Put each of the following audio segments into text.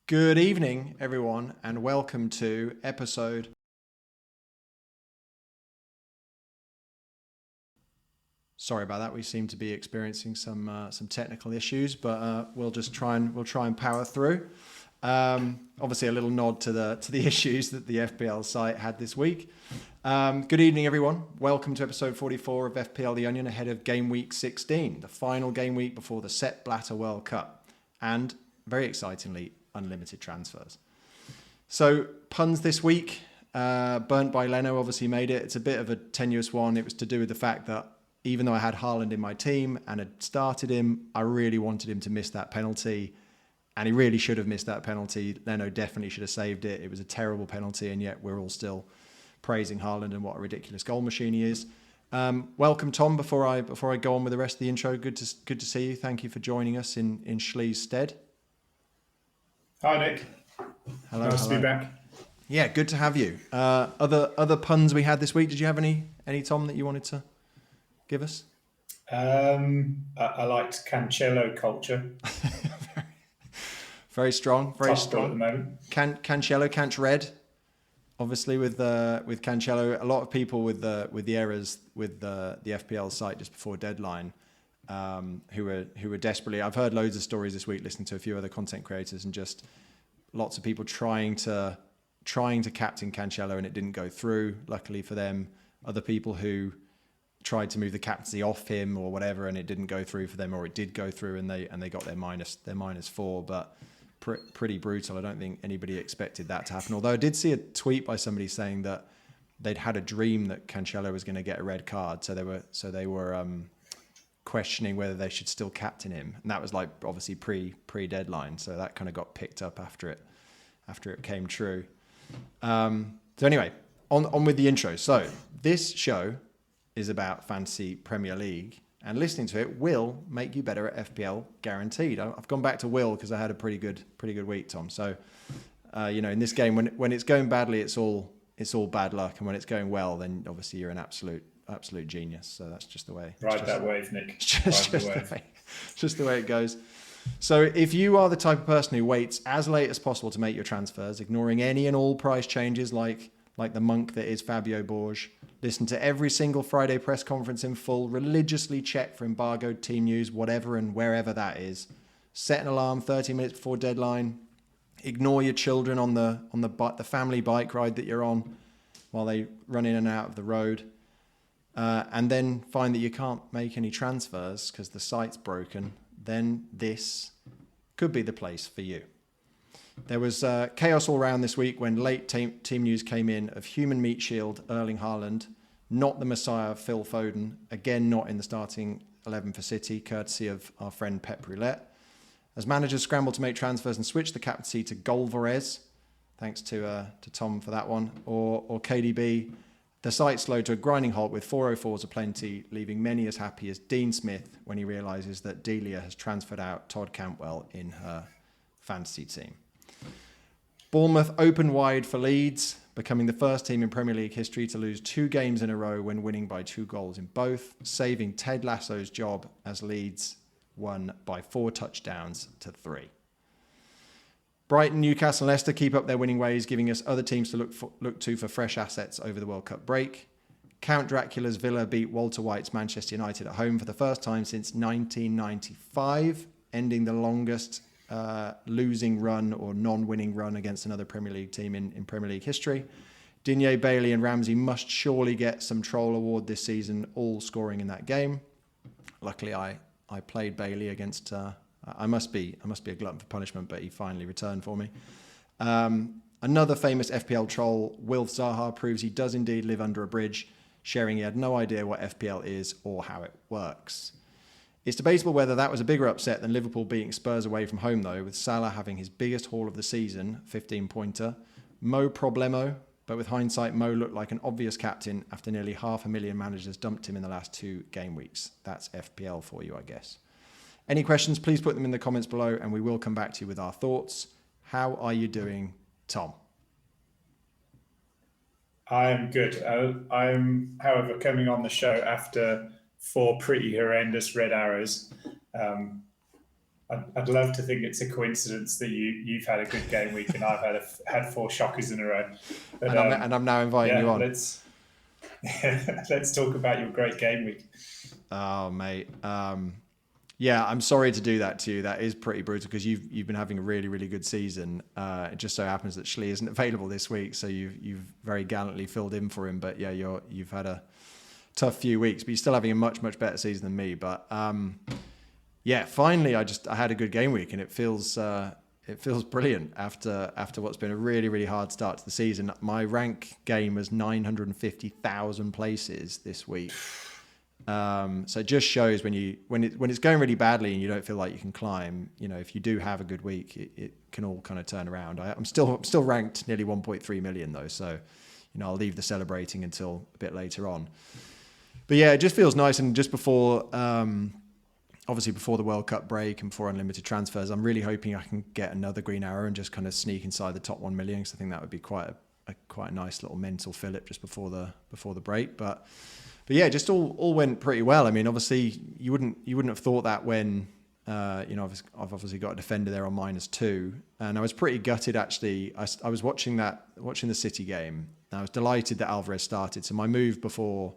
Good evening, everyone, and welcome to episode. Sorry about that. We seem to be experiencing some technical issues, but we'll try and power through. Obviously, a little nod to the issues that the FPL site had this week. Good evening, everyone. Welcome to episode 44 of FPL the Onion, ahead of Gameweek 16, the final game week before the Sepp Blatter World Cup, and very excitingly, unlimited transfers. So puns this week. Bernd by Leno obviously made it. It's a bit of a tenuous one. It was to do with the fact that even though I had Haaland in my team and had started him, I really wanted him to miss that penalty. And he really should have missed that penalty. Leno definitely should have saved it. It was a terrible penalty, and yet we're all still praising Haaland and what a ridiculous goal machine he is. Welcome, Tom. Before I go on with the rest of the intro, good to see you. Thank you for joining us in Shlee's stead. Hi, Nick. Hello. Nice to be back. Yeah, good to have you. Other puns we had this week. Did you have any Tom, that you wanted to give us? I liked Cancelo culture. Very strong. Very Tough strong at the moment. Cancelo, Canch Red. Obviously, with Cancelo, a lot of people with the errors with the FPL site just before deadline, who were desperately. I've heard loads of stories this week, listening to a few other content creators, and just lots of people trying to captain Cancelo and it didn't go through. Luckily for them, other people who tried to move the captaincy off him or whatever, and it didn't go through for them, or it did go through and they got their -4, but pretty brutal. I don't think anybody expected that to happen. Although I did see a tweet by somebody saying that they'd had a dream that Cancelo was going to get a red card, so they were questioning whether they should still captain him, and that was like obviously pre-deadline, so that kind of got picked up after it came true. So anyway, on with the intro. So this show is about Fantasy Premier League, and listening to it will make you better at FPL, guaranteed. I've gone back to Will because I had a pretty good week, Tom. So in this game, when it's going badly, it's all bad luck, and when it's going well, then obviously you're an absolute genius. So that's just the way. Ride that wave, Nick. It's just the way it goes. So if you are the type of person who waits as late as possible to make your transfers, ignoring any and all price changes like the monk that is Fabio Borges, listen to every single Friday press conference in full, religiously check for embargoed team news, whatever and wherever that is, set an alarm 30 minutes before deadline, ignore your children on the family bike ride that you're on while they run in and out of the road, and then find that you can't make any transfers because the site's broken, then this could be the place for you. There was chaos all around this week when late team news came in of human meat shield Erling Haaland, not the Messiah Phil Foden, again not in the starting 11 for City, courtesy of our friend Pep Roulette. As managers scrambled to make transfers and switch the captaincy to Golvarez, thanks to Tom for that one, or KDB, the site slowed to a grinding halt with 404s aplenty, leaving many as happy as Dean Smith when he realises that Delia has transferred out Todd Cantwell in her fantasy team. Bournemouth opened wide for Leeds, becoming the first team in Premier League history to lose 2 games in a row when winning by 2 goals in both, saving Ted Lasso's job as Leeds won by 4 touchdowns to 3. Brighton, Newcastle and Leicester keep up their winning ways, giving us other teams to look to for fresh assets over the World Cup break. Count Dracula's Villa beat Walter White's Manchester United at home for the first time since 1995, ending the longest losing run or non-winning run against another Premier League team in Premier League history. Digne, Bailey and Ramsey must surely get some troll award this season, all scoring in that game. Luckily, I played Bailey against... I must be a glutton for punishment, but he finally returned for me. Another famous FPL troll, Wilf Zaha, proves he does indeed live under a bridge, sharing he had no idea what FPL is or how it works. It's debatable whether that was a bigger upset than Liverpool beating Spurs away from home, though, with Salah having his biggest haul of the season, 15-pointer. Mo problemo, but with hindsight, Mo looked like an obvious captain after nearly 500,000 managers dumped him in the last 2 game weeks. That's FPL for you, I guess. Any questions, please put them in the comments below and we will come back to you with our thoughts. How are you doing, Tom? I'm good. I'm, however, coming on the show after 4 pretty horrendous red arrows. I'd love to think it's a coincidence that you've had a good game week and I've had 4 shockers in a row. But and I'm now inviting you on. Let's talk about your great game week. Oh, mate. Yeah, I'm sorry to do that to you. That is pretty brutal because you've been having a really, really good season. It just so happens that Shlee isn't available this week, so you've very gallantly filled in for him. But yeah, you've had a tough few weeks, but you're still having a much, much better season than me. But yeah, finally, I had a good game week, and it feels brilliant after what's been a really, really hard start to the season. My rank game was 950,000 places this week. So it just shows when it's going really badly and you don't feel like you can climb, if you do have a good week, it can all kind of turn around. I'm still ranked nearly 1.3 million though. So, I'll leave the celebrating until a bit later on. But yeah, it just feels nice. And just before, obviously before the World Cup break and before unlimited transfers, I'm really hoping I can get another green arrow and just kind of sneak inside the top 1 million. Because I think that would be quite a nice little mental fillip just before the break. But yeah, just all went pretty well. I mean, obviously you wouldn't have thought that when I've obviously got a defender there on -2, and I was pretty gutted actually. I was watching the City game. And I was delighted that Alvarez started. So my move before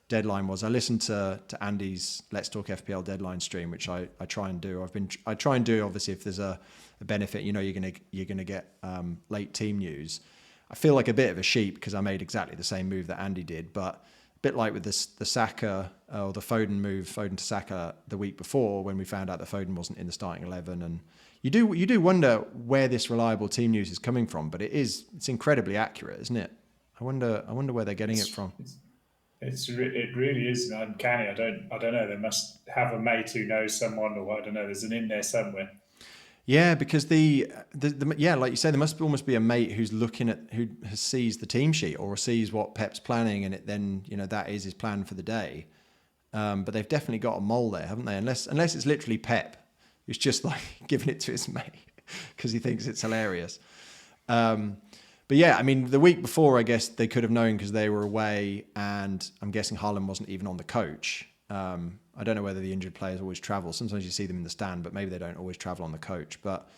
deadline was I listened to Andy's Let's Talk FPL deadline stream, which I try and do. I try and do obviously if there's a benefit, you're gonna get late team news. I feel like a bit of a sheep because I made exactly the same move that Andy did, but bit like with the Saka or the Foden to Saka the week before when we found out that Foden wasn't in the starting 11, and you do wonder where this reliable team news is coming from, but it's incredibly accurate, isn't it? I wonder where they're getting it from. It really is uncanny. I don't know. They must have a mate who knows someone, or I don't know. There's an in there somewhere. Yeah, because the like you say, there must almost be a mate who's looking at who sees the team sheet or sees what Pep's planning, and it then that is his plan for the day. But they've definitely got a mole there, haven't they? Unless it's literally Pep who's just like giving it to his mate because he thinks it's hilarious. But yeah, I mean, the week before, I guess they could have known because they were away, and I'm guessing Haaland wasn't even on the coach. I don't know whether the injured players always travel. Sometimes you see them in the stand, but maybe they don't always travel on the coach. But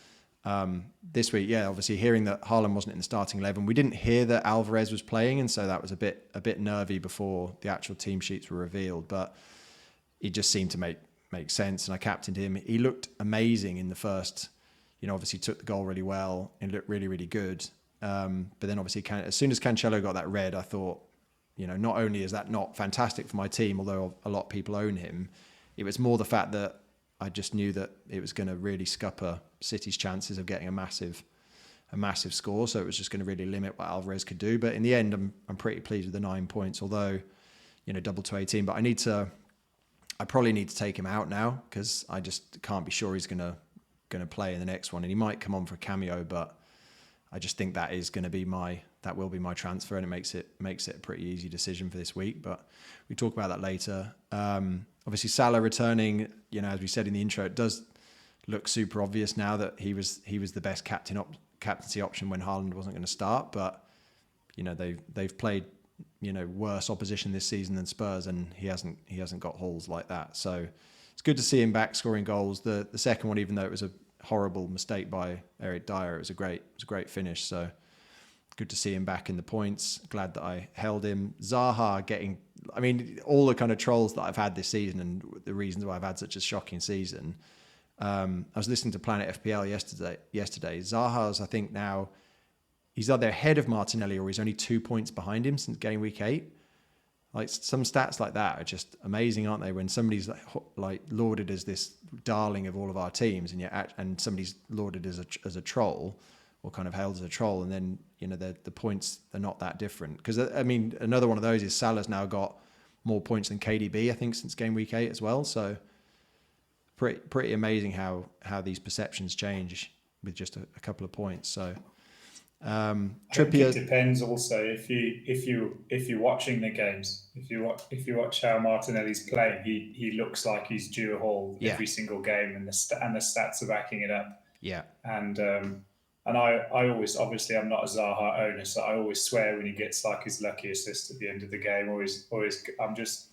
this week, yeah, obviously hearing that Haaland wasn't in the starting 11, we didn't hear that Alvarez was playing, and so that was a bit nervy before the actual team sheets were revealed. But it just seemed to make sense, and I captained him. He looked amazing in the first. Obviously took the goal really well and looked really, really good. But then obviously, as soon as Cancelo got that red, I thought, not only is that not fantastic for my team, although a lot of people own him, it was more the fact that I just knew that it was going to really scupper City's chances of getting a massive score. So it was just going to really limit what Alvarez could do. But in the end, I'm pretty pleased with the 9 points, although, double to 18. But I probably need to take him out now because I just can't be sure he's going to play in the next one. And he might come on for a cameo, but I just think that will be my transfer, and it makes it a pretty easy decision for this week. But we talk about that later. Obviously, Salah returning, as we said in the intro, it does look super obvious now that he was the best captaincy option when Haaland wasn't going to start. But they've played worse opposition this season than Spurs, and he hasn't got hauls like that. So it's good to see him back scoring goals. The second one, even though it was a horrible mistake by Eric Dyer, it was a great finish. So good to see him back in the points. Glad that I held him. Zaha all the kind of trolls that I've had this season and the reasons why I've had such a shocking season. I was listening to Planet FPL yesterday. Zaha's, I think now, he's either ahead of Martinelli or he's only 2 points behind him since game week 8. Like some stats like that are just amazing, aren't they? When somebody's like lauded as this darling of all of our teams, and somebody's lauded as a troll, or kind of hailed as a troll, and then the points are not that different. Because I mean, another one of those is Salah's now got more points than KDB, I think, since game week 8 as well. So pretty amazing how these perceptions change with just a couple of points. So. I think it depends also if you're watching the games. If you watch how Martinelli's playing, he looks like he's due a haul every single game, and the stats are backing it up. Yeah. And I always, obviously I'm not a Zaha owner, so I always swear when he gets like his lucky assist at the end of the game, or I'm just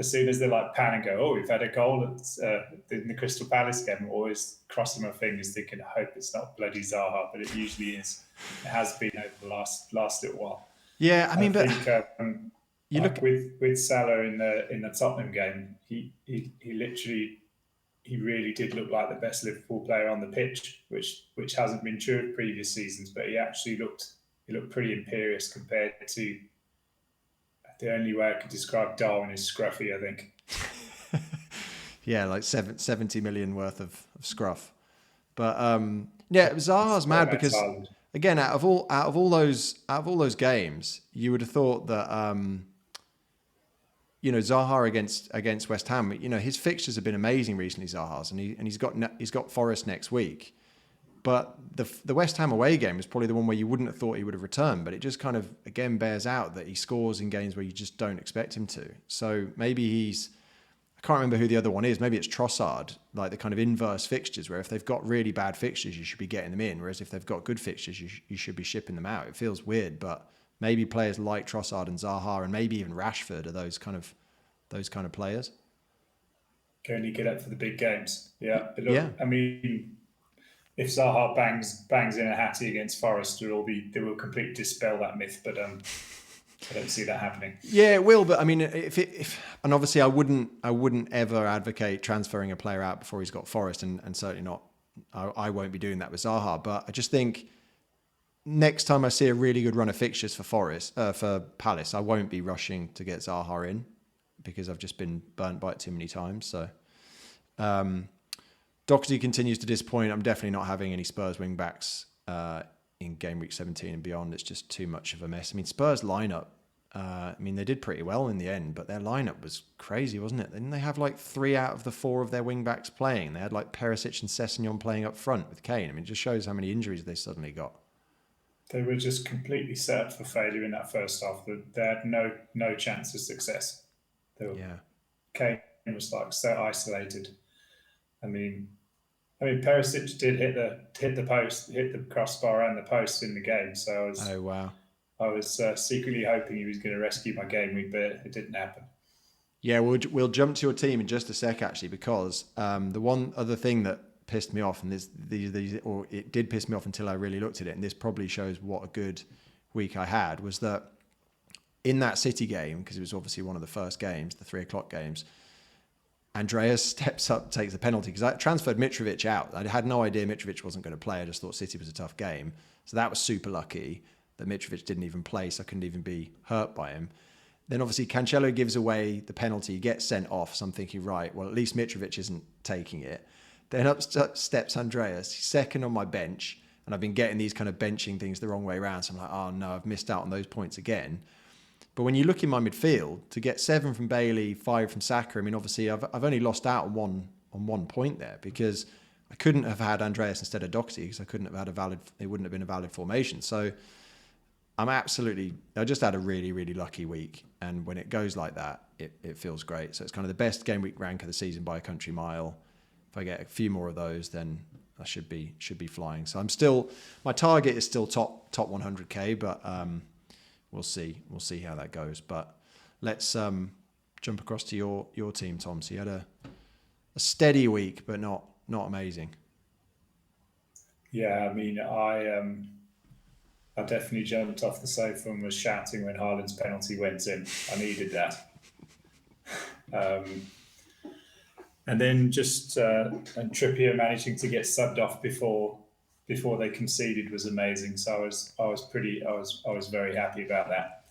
soon as they like pan and go, oh, we've had a goal in the Crystal Palace game, I'm always crossing my fingers thinking, I hope it's not bloody Zaha, but it usually is. It has been over the last little while. Yeah, I mean, I think you look with Salah in the Tottenham game, he really did look like the best Liverpool player on the pitch, which hasn't been true of previous seasons. But he actually looked pretty imperious compared to the only way I could describe Darwin is scruffy, I think. yeah, like 70 million worth of scruff. But yeah, Zaha's mad because again, out of all those games, you would have thought that Zaha against West Ham, his fixtures have been amazing recently, Zaha's, and he's got Forest next week. But the West Ham away game was probably the one where you wouldn't have thought he would have returned, but it just kind of again bears out that he scores in games where you just don't expect him to. So maybe I can't remember who the other one is. Maybe it's Trossard, like the kind of inverse fixtures where if they've got really bad fixtures, you should be getting them in. Whereas if they've got good fixtures, you should be shipping them out. It feels weird, but maybe players like Trossard and Zaha and maybe even Rashford are those kind of players. Can only get up for the big games. Yeah. Yeah. I mean, if Zaha bangs in a hattie against Forest, they will completely dispel that myth. But I don't see that happening. Yeah, it will. But I mean, and obviously, I wouldn't ever advocate transferring a player out before he's got Forest, and certainly not. I won't be doing that with Zaha. But I just think next time I see a really good run of fixtures for Palace, I won't be rushing to get Zaha in because I've just been burnt by it too many times. So. Doherty continues to disappoint. I'm definitely not having any Spurs wing backs in Gameweek 17 and beyond. It's just too much of a mess. I mean, Spurs lineup, they did pretty well in the end, but their lineup was crazy, wasn't it? Didn't they have like 3 out of the 4 of their wing backs playing? They had like Perisic and Sessegnon playing up front with Kane. I mean, it just shows how many injuries they suddenly got. They were just completely set up for failure in that first half. They had no chance of success. Kane was like so isolated. I mean, Perisic did hit the post, hit the crossbar and the post in the game. So I was secretly hoping he was going to rescue my game week, but it didn't happen. Yeah, we'll jump to your team in just a sec, actually, because the one other thing that pissed me off, and it did piss me off until I really looked at it, and this probably shows what a good week I had, was that in that City game, because it was obviously one of the first games, the 3:00 games, Andreas steps up, takes the penalty, because I transferred Mitrovic out. I had no idea Mitrovic wasn't going to play. I just thought City was a tough game. So that was super lucky that Mitrovic didn't even play, so I couldn't even be hurt by him. Then obviously Cancelo gives away the penalty, gets sent off. So I'm thinking, right, well, at least Mitrovic isn't taking it. Then up steps Andreas. He's second on my bench, and I've been getting these kind of benching things the wrong way around. So I'm like, oh no, I've missed out on those points again. But when you look in my midfield, to get 7 from Bailey, 5 from Saka, I mean, obviously I've only lost out on one point there, because I couldn't have had Andreas instead of Doherty, because I couldn't have had it wouldn't have been a valid formation. So I just had a really, really lucky week. And when it goes like that, it feels great. So it's kind of the best game week rank of the season by a country mile. If I get a few more of those, then I should be flying. So my target is still top 100k, but we'll see how that goes. But let's jump across to your team, Tom. So you had a steady week, but not amazing. Yeah, I mean, I definitely jumped off the sofa and was shouting when Haaland's penalty went in. I needed that. And then just and Trippier managing to get subbed off before they conceded was amazing. So I was very happy about that.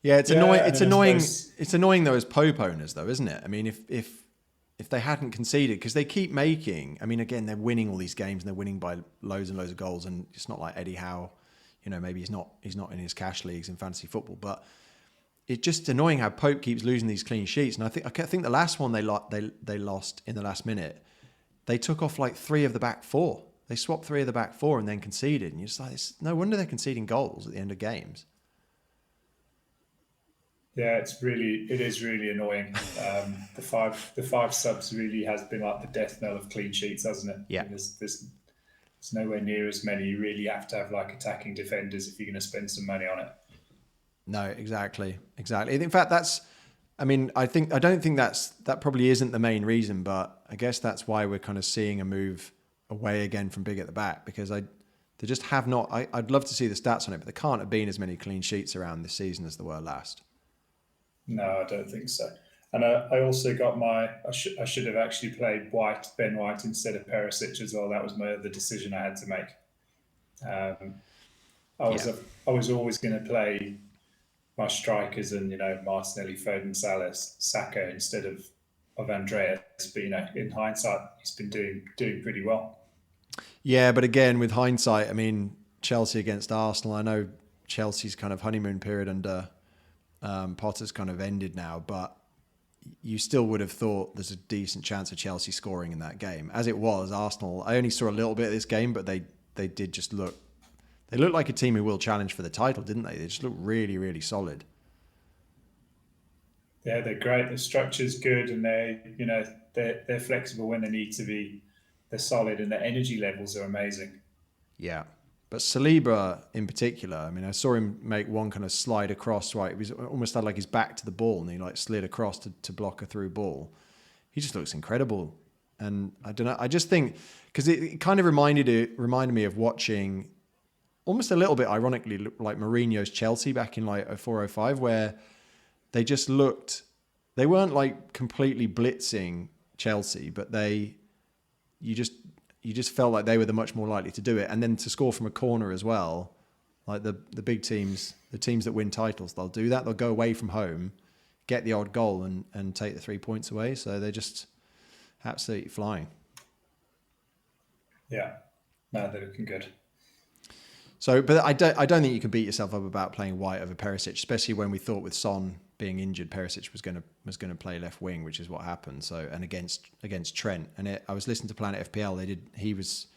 It's annoying. It's annoying though as Pope owners, though, isn't it? I mean, if they hadn't conceded, because they keep making. I mean, again, they're winning all these games and they're winning by loads and loads of goals, and it's not like Eddie Howe. Maybe he's not in his cash leagues in fantasy football, but it's just annoying how Pope keeps losing these clean sheets. And I think the last one they lost in the last minute, they took off like 3 of the back 4. They swapped 3 of the back 4 and then conceded. And you're just like, no wonder they're conceding goals at the end of games. Yeah, it is really annoying. The five subs really has been like the death knell of clean sheets, hasn't it? Yeah. There's nowhere near as many. You really have to have like attacking defenders if you're going to spend some money on it. No, exactly. In fact, I don't think that probably isn't the main reason, but I guess that's why we're kind of seeing a move away again from big at the back, because they just have not. I'd love to see the stats on it, but there can't have been as many clean sheets around this season as there were last. No, I don't think so. And I also got I should have actually played Ben White instead of Perisic as well. That was my other decision I had to make. I was always going to play my strikers and Martinelli, Foden, Salah, Saka instead of Andreas. But in hindsight, he's been doing pretty well. Yeah, but again, with hindsight, I mean, Chelsea against Arsenal. I know Chelsea's kind of honeymoon period under Potter's kind of ended now, but you still would have thought there's a decent chance of Chelsea scoring in that game. As it was, Arsenal, I only saw a little bit of this game, but they did just look. They looked like a team who will challenge for the title, didn't they? They just looked really, really solid. Yeah, they're great. The structure's good, and they're flexible when they need to be. They're solid, and the energy levels are amazing. Yeah, but Saliba in particular, I mean, I saw him make one kind of slide across. Right, it was almost had like his back to the ball, and he like slid across to block a through ball. He just looks incredible, and I don't know. I just think because it kind of reminded me of watching. Almost a little bit ironically, like Mourinho's Chelsea back in like 04-05, where they just looked, they weren't like completely blitzing Chelsea, but you just felt like they were the much more likely to do it. And then to score from a corner as well, like the big teams, the teams that win titles, they'll do that. They'll go away from home, get the odd goal and take the 3 points away. So they're just absolutely flying. Yeah, no, they're looking good. So, but I don't think you can beat yourself up about playing White over Perisic, especially when we thought with Son being injured, Perisic was going to play left wing, which is what happened. So, and against Trent, and I was listening to Planet FPL. He was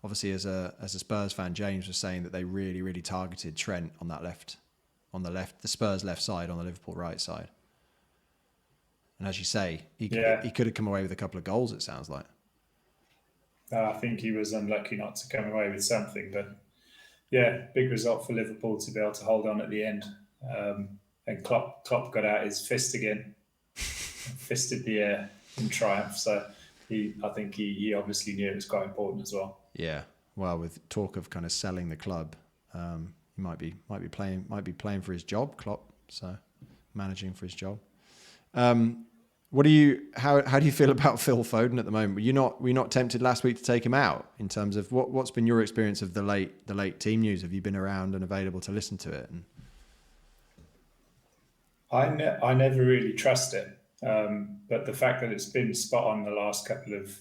obviously as a Spurs fan, James was saying that they really, really targeted Trent on the Spurs left side, on the Liverpool right side. And as you say, he could have come away with a couple of goals. It sounds like. I think he was unlucky not to come away with something, but. Yeah, big result for Liverpool to be able to hold on at the end. And Klopp got out his fist again, fisted the air in triumph. So I think he obviously knew it was quite important as well. Yeah, well, with talk of kind of selling the club, he might be playing for his job, Klopp. So managing for his job. How do you feel about Phil Foden at the moment? Were you not tempted last week to take him out in terms of what's been your experience of the late team news? Have you been around and available to listen to it? I never really trust it, but the fact that it's been spot on the last couple of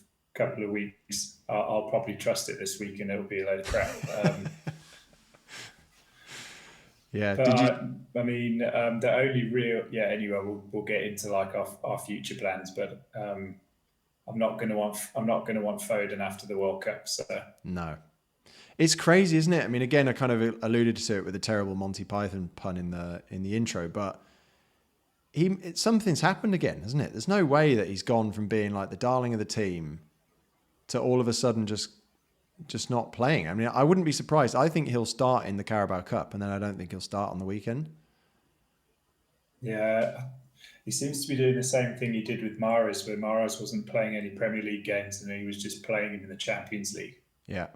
weeks, I'll probably trust it this week, and it'll be a load of crap. Yeah. But I mean, the only real Anyway, we'll get into like our future plans, but I'm not going to want Foden after the World Cup. So no, it's crazy, isn't it? I mean, again, I kind of alluded to it with a terrible Monty Python pun in the intro, but something's happened again, hasn't it? There's no way that he's gone from being like the darling of the team to all of a sudden just not playing. I mean, I wouldn't be surprised. I think he'll start in the Carabao Cup, and then I don't think he'll start on the weekend. Yeah, he seems to be doing the same thing he did with Mahrez, where Mahrez wasn't playing any Premier League games, and he was just playing him in the Champions League. Yeah,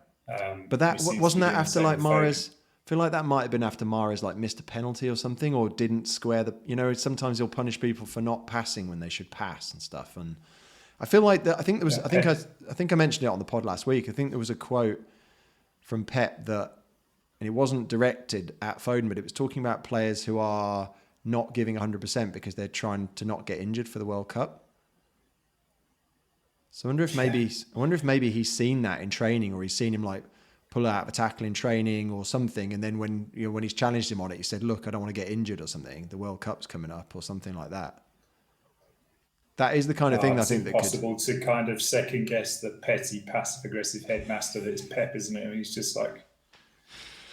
but that wasn't that after like Mahrez. Foden. I feel like that might have been after Mahrez like missed a penalty or something, or didn't square the. Sometimes he'll punish people for not passing when they should pass and stuff, and. I feel like that. I think there was. Yeah, I think I mentioned it on the pod last week. I think there was a quote from Pep that, and it wasn't directed at Foden, but it was talking about players who are not giving 100% because they're trying to not get injured for the World Cup. So I wonder if maybe he's seen that in training, or he's seen him like pull out of a tackle in training or something, and then when he's challenged him on it, he said, "Look, I don't want to get injured or something. The World Cup's coming up," or something like that. That is the kind of thing I think that could... It's impossible to kind of second guess the petty, passive-aggressive headmaster that is Pep, isn't it? I mean, he's just like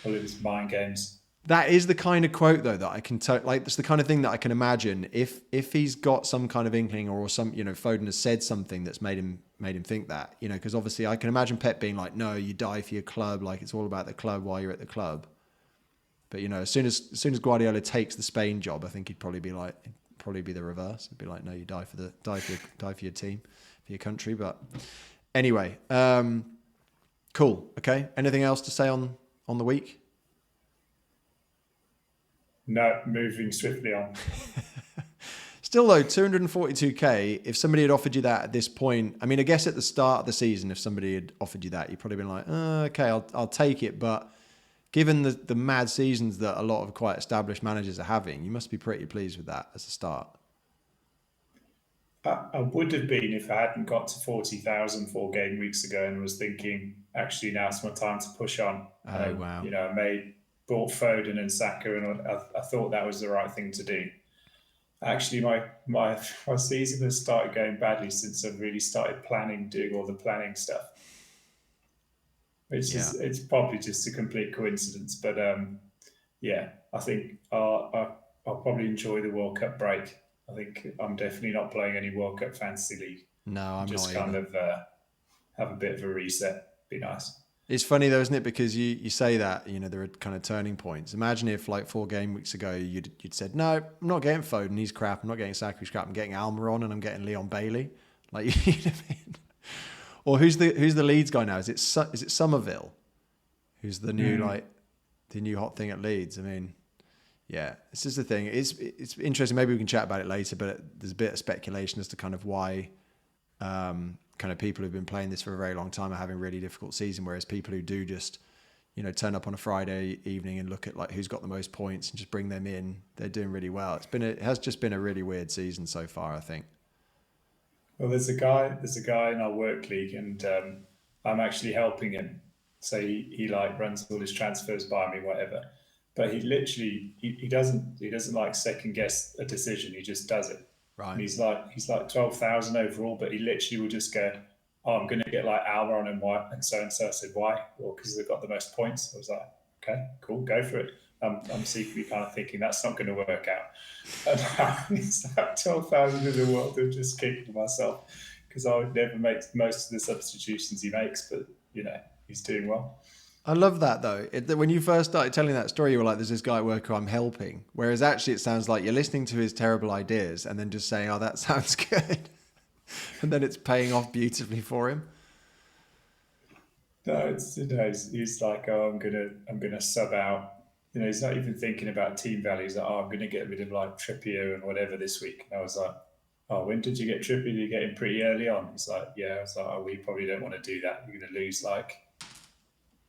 all of his mind games. That is the kind of quote, though, that I can... it's the kind of thing that I can imagine if he's got some kind of inkling, or some, Foden has said something that's made him think that, because obviously I can imagine Pep being like, no, you die for your club, like it's all about the club while you're at the club. But as soon as Guardiola takes the Spain job, I think he'd probably be the reverse. It'd be like, no, you die for your team, for your country. But anyway, cool. Okay. Anything else to say on the week? No, moving swiftly on. Still though, 242k, if somebody had offered you that at this point, I mean, I guess at the start of the season, if somebody had offered you that, you'd probably been like, okay, I'll take it. But given the mad seasons that a lot of quite established managers are having, you must be pretty pleased with that as a start. I would have been if I hadn't got to 40,000 4 game weeks ago and was thinking, actually, now it's my time to push on. Oh, wow. I bought Foden and Saka, and I thought that was the right thing to do. Actually, my season has started going badly since I've really started doing all the planning stuff. It's probably just a complete coincidence, but I think I'll probably enjoy the World Cup break. I think I'm definitely not playing any World Cup fantasy league. No, I'm just not kind of have a bit of a reset. Be nice. It's funny though, isn't it? Because you say that, there are kind of turning points. Imagine if like 4 game weeks ago, you'd said, no, I'm not getting Foden, he's crap. I'm not getting Saka, he's crap. I'm getting Almiron and I'm getting Leon Bailey. Like, you know what I mean? Or who's the Leeds guy now? Is it Somerville? Who's the new, the new hot thing at Leeds? I mean, yeah, this is the thing. It's interesting. Maybe we can chat about it later, but there's a bit of speculation as to kind of why, kind of people who've been playing this for a very long time are having a really difficult season, whereas people who do just, turn up on a Friday evening and look at like who's got the most points and just bring them in, they're doing really well. It has just been a really weird season so far, I think. Well, there's a guy in our work league, and I'm actually helping him. So he like runs all his transfers by me, whatever. But he literally he doesn't like second guess a decision. He just does it. Right. And he's like 12,000 overall, but he literally would just go, "Oh, I'm going to get like Almiron and White and so." I said, "Why?" Well, because they've got the most points. I was like, "Okay, cool, go for it." I'm secretly kind of thinking that's not going to work out. And it's like 12,000 in the world of just kicking myself because I would never make most of the substitutions he makes, but he's doing well. I love that though. When you first started telling that story, you were like, there's this guy at work who I'm helping. Whereas actually it sounds like you're listening to his terrible ideas and then just saying, oh, that sounds good. And then it's paying off beautifully for him. No, he's like, oh, I'm gonna sub out. He's not even thinking about team values. Like, oh, I'm gonna get rid of like Trippier and whatever this week. And I was like, oh, when did you get Trippier? Did you get him pretty early on? He's like, yeah. I was like, oh, we probably don't want to do that. You're gonna lose like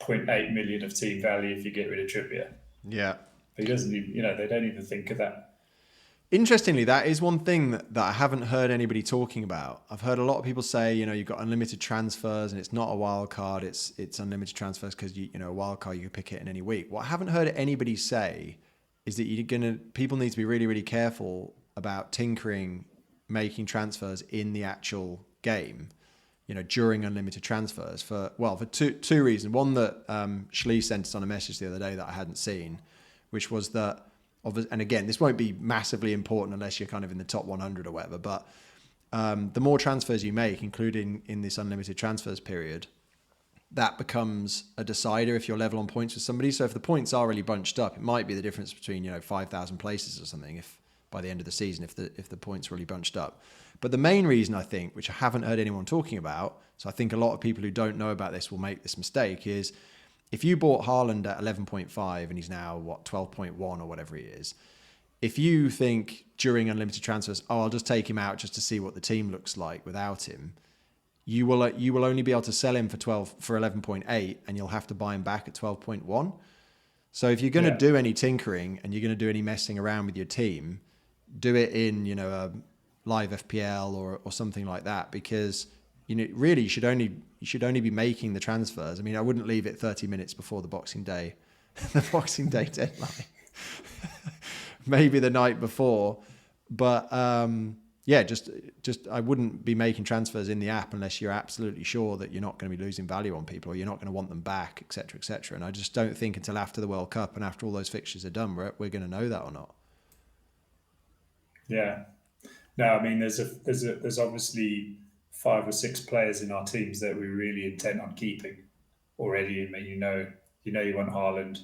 0.8 million of team value if you get rid of Trippier. Yeah. But he doesn't even, they don't even think of that. Interestingly, that is one thing that I haven't heard anybody talking about. I've heard a lot of people say, you've got unlimited transfers and it's not a wild card. It's unlimited transfers because a wild card, you can pick it in any week. What I haven't heard anybody say is that people need to be really, really careful about tinkering, making transfers in the actual game, during unlimited transfers for two reasons. One that Shlee sent us on a message the other day that I hadn't seen, which was that, and again, this won't be massively important unless you're kind of in the top 100 or whatever, but the more transfers you make, including in this unlimited transfers period, that becomes a decider if you're level on points with somebody. So if the points are really bunched up, it might be the difference between 5,000 places or something if by the end of the season, if the points are really bunched up. But the main reason, I think, which I haven't heard anyone talking about, so I think a lot of people who don't know about this will make this mistake, is if you bought Haaland at 11.5 and he's now, 12.1 or whatever he is, if you think during unlimited transfers, oh, I'll just take him out just to see what the team looks like without him, you will only be able to sell him for 11.8 and you'll have to buy him back at 12.1. So if you're going to do any tinkering and you're going to do any messing around with your team, do it in, a live FPL or something like that, because really you should only be making the transfers. I mean, I wouldn't leave it 30 minutes before the Boxing Day deadline. Maybe the night before, but just I wouldn't be making transfers in the app unless you're absolutely sure that you're not going to be losing value on people or you're not going to want them back, etc., etc. And I just don't think until after the World Cup and after all those fixtures are done, we're going to know that or not. Yeah. No, I mean, there's obviously 5 or 6 players in our teams that we're really intent on keeping already. I mean, you want Haaland,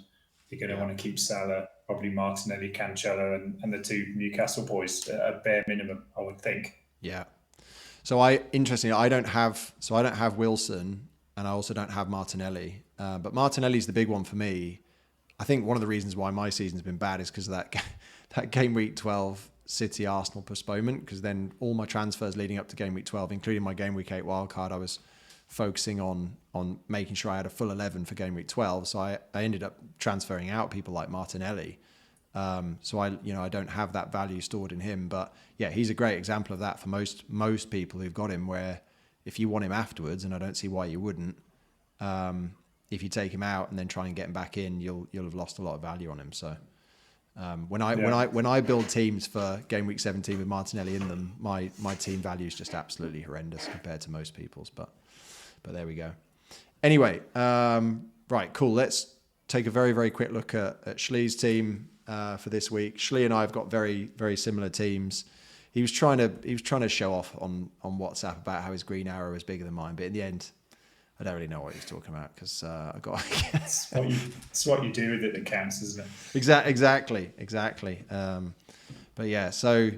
you're going to want to keep Salah, probably Martinelli, Cancelo, and the two Newcastle boys at a bare minimum, I would think. Yeah. So I don't have Wilson, and I also don't have Martinelli. But Martinelli's the big one for me. I think one of the reasons why my season's been bad is because of that game week 12 City Arsenal postponement. Because then all my transfers leading up to game week 12, including my game week 8 wildcard, I was focusing on making sure I had a full 11 for game week 12. So I ended up transferring out people like Martinelli. So I don't have that value stored in him, but yeah, he's a great example of that for most people who've got him, where if you want him afterwards, and I don't see why you wouldn't, if you take him out and then try and get him back in, you'll have lost a lot of value on him. So when I build teams for game week 17 with Martinelli in them, my team value is just absolutely horrendous compared to most people's, but there we go. Anyway, right, cool. Let's take a very, very quick look at Shlee's team for this week. Shlee and I have got very, very similar teams. He was trying to show off on WhatsApp about how his green arrow is bigger than mine, but in the end, I don't really know what he was talking about because I got. It's what you do with it that counts, isn't it? Exactly. But yeah, so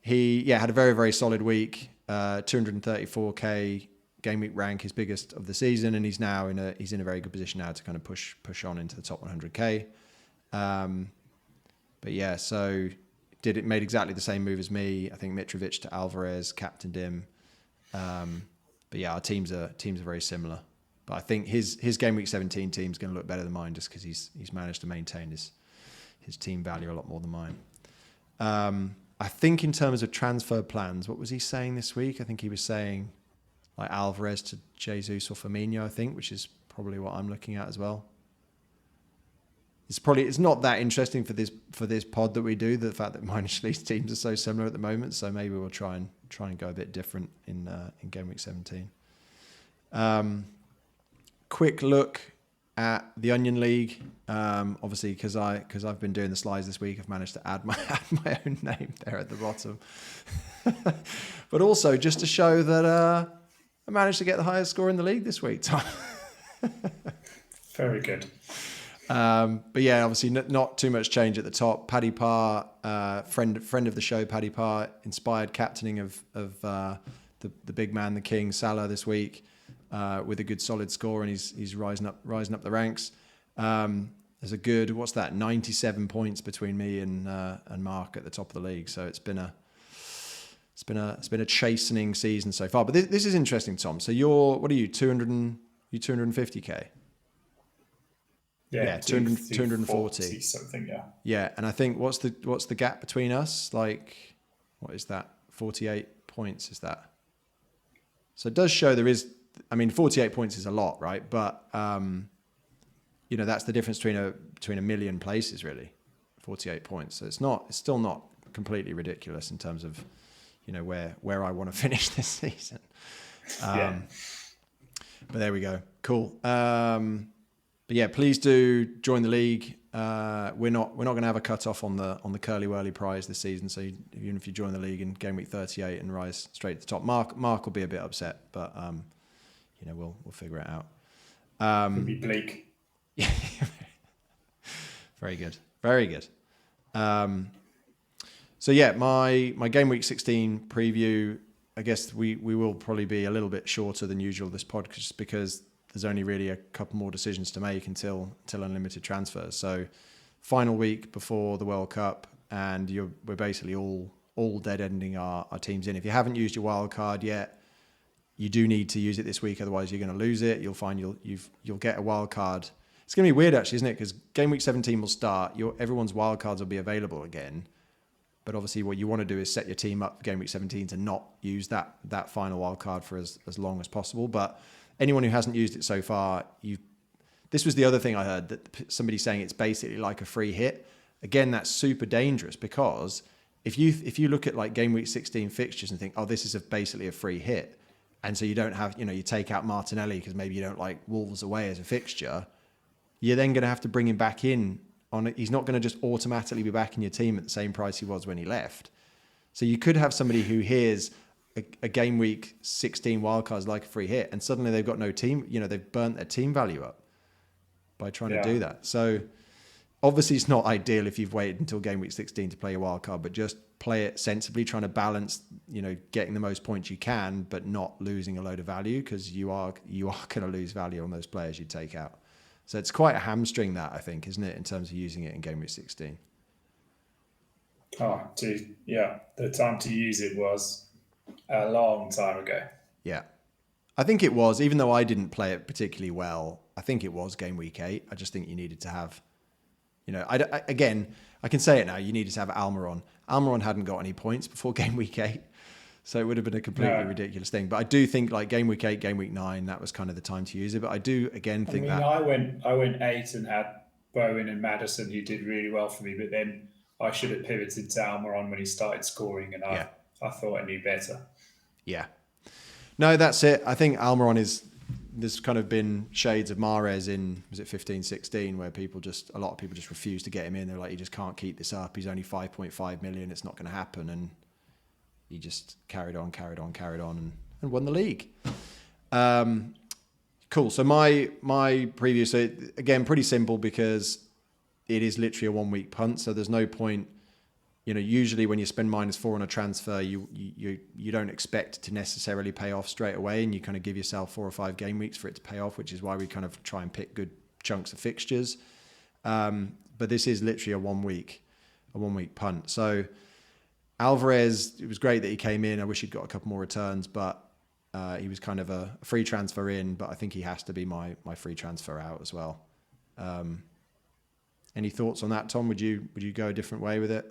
he had a very, very solid week. 234k game week rank, his biggest of the season, and he's in a very good position now to kind of push on into the top 100k. But yeah, so made exactly the same move as me. I think Mitrovic to Alvarez, captained him. But yeah, our teams are very similar. But I think his game week 17 team's going to look better than mine just because he's managed to maintain his team value a lot more than mine. I think in terms of transfer plans, what was he saying this week? I think he was saying like Alvarez to Jesus or Firmino, I think, which is probably what I'm looking at as well. It's not that interesting for this pod that we do, the fact that mine and Shlee's teams are so similar at the moment. So maybe we'll try and go a bit different in game week 17. Quick look at the Onion League. Obviously, because I've been doing the slides this week, I've managed to add my own name there at the bottom. But also just to show that I managed to get the highest score in the league this week, Tom. Very good. But yeah, obviously not too much change at the top. Paddy Parr, friend of the show, Paddy Parr, inspired captaining of the big man, the king, Salah this week, with a good solid score, and he's rising up the ranks. There's a good 97 points between me and Mark at the top of the league. So it's been a chastening season so far. But this is interesting, Tom. So what are you 250k? Yeah, 240 something. Yeah, and I think what's the gap between us? Like, what is that? 48 points is that? So it does show there is. I mean, 48 points is a lot, right? But that's the difference between a million places, really. 48 points. So it's still not completely ridiculous in terms of where I want to finish this season. But there we go. Cool. But yeah, please do join the league. We're not going to have a cut-off on the Curly Whirly prize this season. So even if you join the league in game week 38 and rise straight to the top, Mark will be a bit upset, but we'll figure it out. Could be bleak. Yeah, very good, very good. So yeah, my game week 16 preview. I guess we will probably be a little bit shorter than usual this podcast because there's only really a couple more decisions to make until unlimited transfers. So final week before the World Cup, and we're basically all dead ending our teams in. If you haven't used your wild card yet, you do need to use it this week, otherwise you're going to lose it. You'll find you'll get a wild card. It's going to be weird actually, isn't it? Because game week 17 will start. Everyone's wild cards will be available again. But obviously what you want to do is set your team up for game week 17 to not use that final wild card for as long as possible. But anyone who hasn't used it so far, this was the other thing I heard, that somebody saying it's basically like a free hit. Again, that's super dangerous because if you look at like game week 16 fixtures and think, oh, this is basically a free hit, and so you don't have, you take out Martinelli because maybe you don't like Wolves away as a fixture, you're then going to have to bring him back in on it. He's not going to just automatically be back in your team at the same price he was when he left. So you could have somebody who hears a game week 16 wildcards like a free hit, and suddenly they've got no team. They've burnt their team value up by trying to do that. So obviously it's not ideal if you've waited until game week 16 to play your wild card, but just play it sensibly, trying to balance, getting the most points you can, but not losing a load of value, because you are going to lose value on those players you take out. So it's quite a hamstring, that, I think, isn't it, in terms of using it in game week 16? Oh, dude, yeah. The time to use it was a long time ago. Yeah. I think it was, even though I didn't play it particularly well, I think it was game week 8. I just think you needed to have, again, I can say it now, you needed to have Almiron. Almiron hadn't got any points before game week 8. So it would have been a completely ridiculous thing. But I do think like game week 8, game week 9, that was kind of the time to use it. But I do, again, think I went 8 and had Bowen and Maddison, who did really well for me. But then I should have pivoted to Almiron when he started scoring, and I thought I knew better. Yeah. No, that's it. I think Almiron there's kind of been shades of Mahrez in, was it 15, 16, where a lot of people just refuse to get him in. They're like, he just can't keep this up. He's only 5.5 million. It's not going to happen. And he just carried on and won the league. Cool. So my previous, again, pretty simple, because it is literally a 1 week punt. So there's no point, usually when you spend -4 on a transfer, you don't expect it to necessarily pay off straight away, and you kind of give yourself 4 or 5 game weeks for it to pay off, which is why we kind of try and pick good chunks of fixtures. But this is literally a 1 week punt. So Alvarez, it was great that he came in. I wish he'd got a couple more returns, but he was kind of a free transfer in, but I think he has to be my free transfer out as well. Any thoughts on that, Tom? Would you go a different way with it?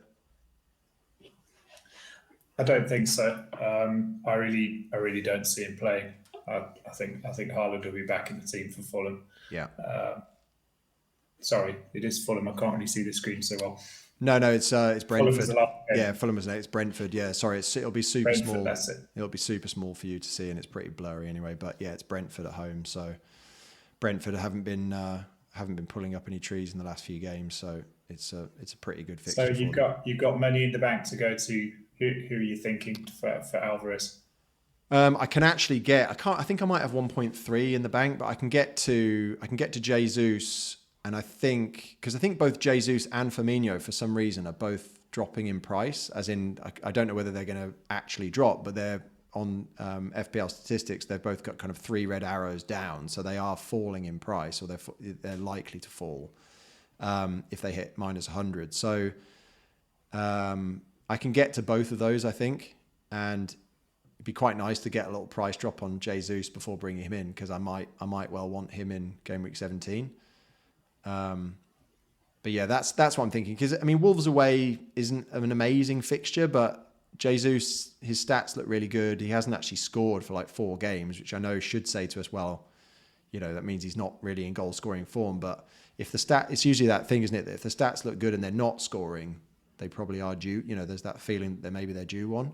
I don't think so. I really don't see him playing. I think Haaland will be back in the team for Fulham. Yeah. Sorry, it is Fulham. I can't really see the screen so well. No, it's Brentford. Fulham was it's Brentford. Yeah, sorry, it'll be super Brentford, small. That's it. It'll be super small for you to see, and it's pretty blurry anyway. But yeah, it's Brentford at home. So Brentford haven't been pulling up any trees in the last few games. So it's a pretty good fixture. So you've got money in the bank to go to. Who are you thinking for Alvarez? I can actually get. I think I might have 1.3 in the bank, but I can get to Jesus. And I think both Jesus and Firmino, for some reason, are both dropping in price. As in, I don't know whether they're going to actually drop, but they're on FPL statistics. They've both got kind of 3 red arrows down, so they are falling in price, or they're likely to fall if they hit -100. So I can get to both of those, I think, and it'd be quite nice to get a little price drop on Jesus before bringing him in, because I might well want him in game week 17. But yeah, that's what I'm thinking. Because I mean, Wolves away isn't an amazing fixture, but Jesus, his stats look really good. He hasn't actually scored for like 4 games, which I know should say to us, well, that means he's not really in goal scoring form. But if it's usually that thing, isn't it? That if the stats look good and they're not scoring, they probably are due. There's that feeling that maybe they're due one.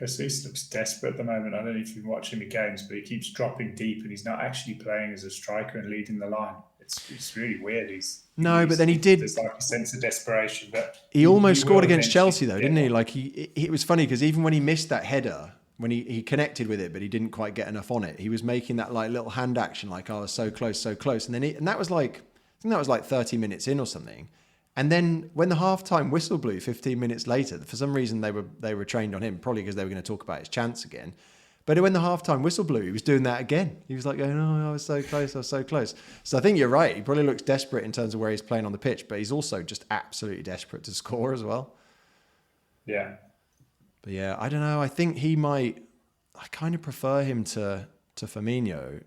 Jesus looks desperate at the moment. I don't know if you've been watching the games, but he keeps dropping deep, and he's not actually playing as a striker and leading the line. It's really weird. But then he did. There's like a sense of desperation. But he almost scored against Chelsea, though, didn't he? Like it was funny, because even when he missed that header, when he connected with it, but he didn't quite get enough on it, he was making that like little hand action, like, oh, so close, and then and that was like, I think that was like 30 minutes in or something. And then when the halftime whistle blew 15 minutes later, for some reason they were trained on him, probably because they were going to talk about his chance again. But when the halftime whistle blew, he was doing that again. He was like going, oh, I was so close. So I think you're right. He probably looks desperate in terms of where he's playing on the pitch, but he's also just absolutely desperate to score as well. Yeah. But yeah, I don't know. I think I kind of prefer him to Firmino.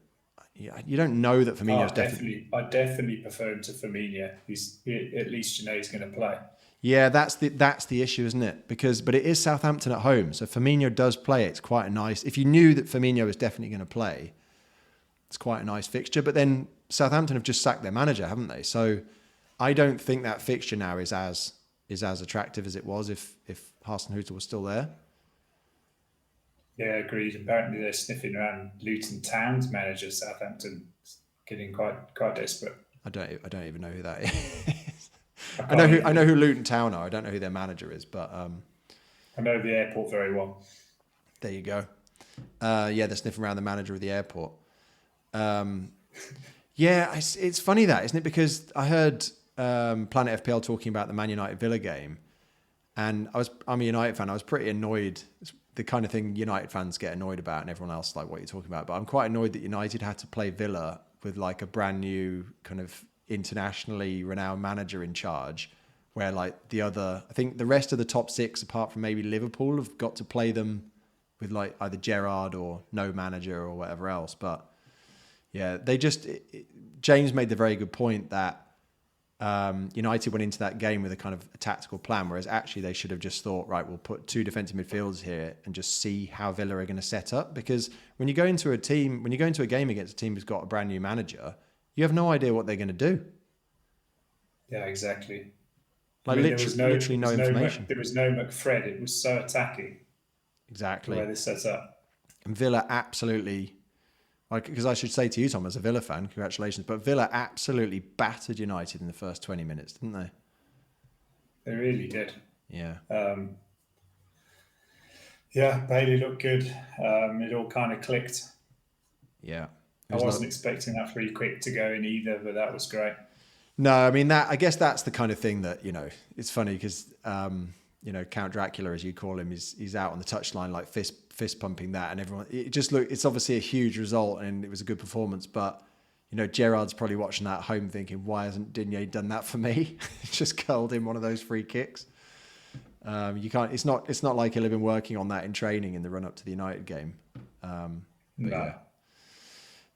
You don't know that Firmino's definitely. I definitely prefer him to Firmino. At least he's going to play. Yeah, that's the issue, isn't it? But it is Southampton at home, so Firmino does play. It's quite a nice. If you knew that Firmino was definitely going to play, it's quite a nice fixture. But then Southampton have just sacked their manager, haven't they? So I don't think that fixture now is as attractive as it was if Hasenhüttl was still there. Yeah, agreed. Apparently they're sniffing around Luton Town's manager, Southampton, getting quite desperate. I don't even know who that is. I know who Luton Town are. I don't know who their manager is, but I know the airport very well. There you go. Yeah, they're sniffing around the manager of the airport. Yeah, it's funny that, isn't it? Because I heard Planet FPL talking about the Man United Villa game, and I'm a United fan. I was pretty annoyed. It's the kind of thing United fans get annoyed about, and everyone else like what you're talking about. But I'm quite annoyed that United had to play Villa with like a brand new kind of internationally renowned manager in charge, where like I think the rest of the top six, apart from maybe Liverpool, have got to play them with like either Gerrard or no manager or whatever else. But yeah, James made the very good point that United went into that game with a kind of a tactical plan, whereas actually they should have just thought, right, we'll put two defensive midfielders here and just see how Villa are going to set up. Because when you go into a game against a team who's got a brand new manager, you have no idea what they're going to do. Yeah, exactly. Like literally no information. There was no McFred. It was so attacking. Exactly. The way they set up. And Villa absolutely, because I should say to you, Tom, as a Villa fan, congratulations, but Villa absolutely battered United in the first 20 minutes, didn't they? They really did. Yeah. Yeah, Bailey looked good. It all kind of clicked. Yeah. I wasn't expecting that free kick to go in either, but that was great. No, I mean, I guess that's the kind of thing that, it's funny because, Count Dracula, as you call him, he's out on the touchline, like fist pumping that, and everyone, it's obviously a huge result and it was a good performance, but, Gerrard's probably watching that at home thinking, why hasn't Digne done that for me? Just curled in one of those free kicks. You can't, it's not like he'll have been working on that in training in the run up to the United game. No. Yeah,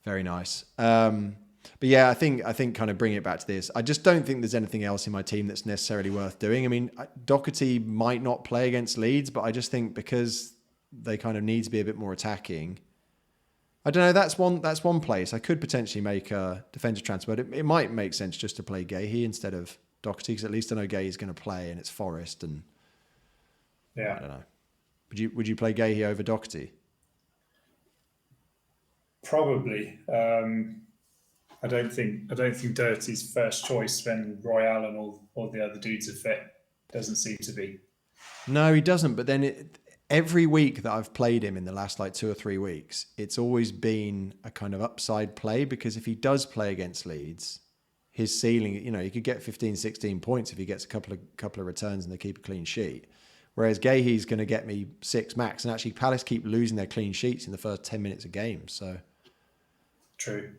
very nice. But yeah, I think kind of bringing it back to this, I just don't think there's anything else in my team that's necessarily worth doing. I mean, Doherty might not play against Leeds, but I just think because they kind of need to be a bit more attacking, I don't know, that's one place. I could potentially make a defensive transfer, but it might make sense just to play Gahey instead of Doherty, because at least I know Gahey's going to play and it's Forest, and yeah, I don't know. Would you play Gahey over Doherty? Probably. I don't think Doherty's first choice when Royale and all the other dudes are fit. Doesn't seem to be. No, he doesn't. But then every week that I've played him in the last like 2 or 3 weeks, it's always been a kind of upside play, because if he does play against Leeds, his ceiling, he could get 15, 16 points if he gets a couple of returns and they keep a clean sheet. Whereas Gahey's going to get me 6 max, and actually Palace keep losing their clean sheets in the first 10 minutes of games. So true.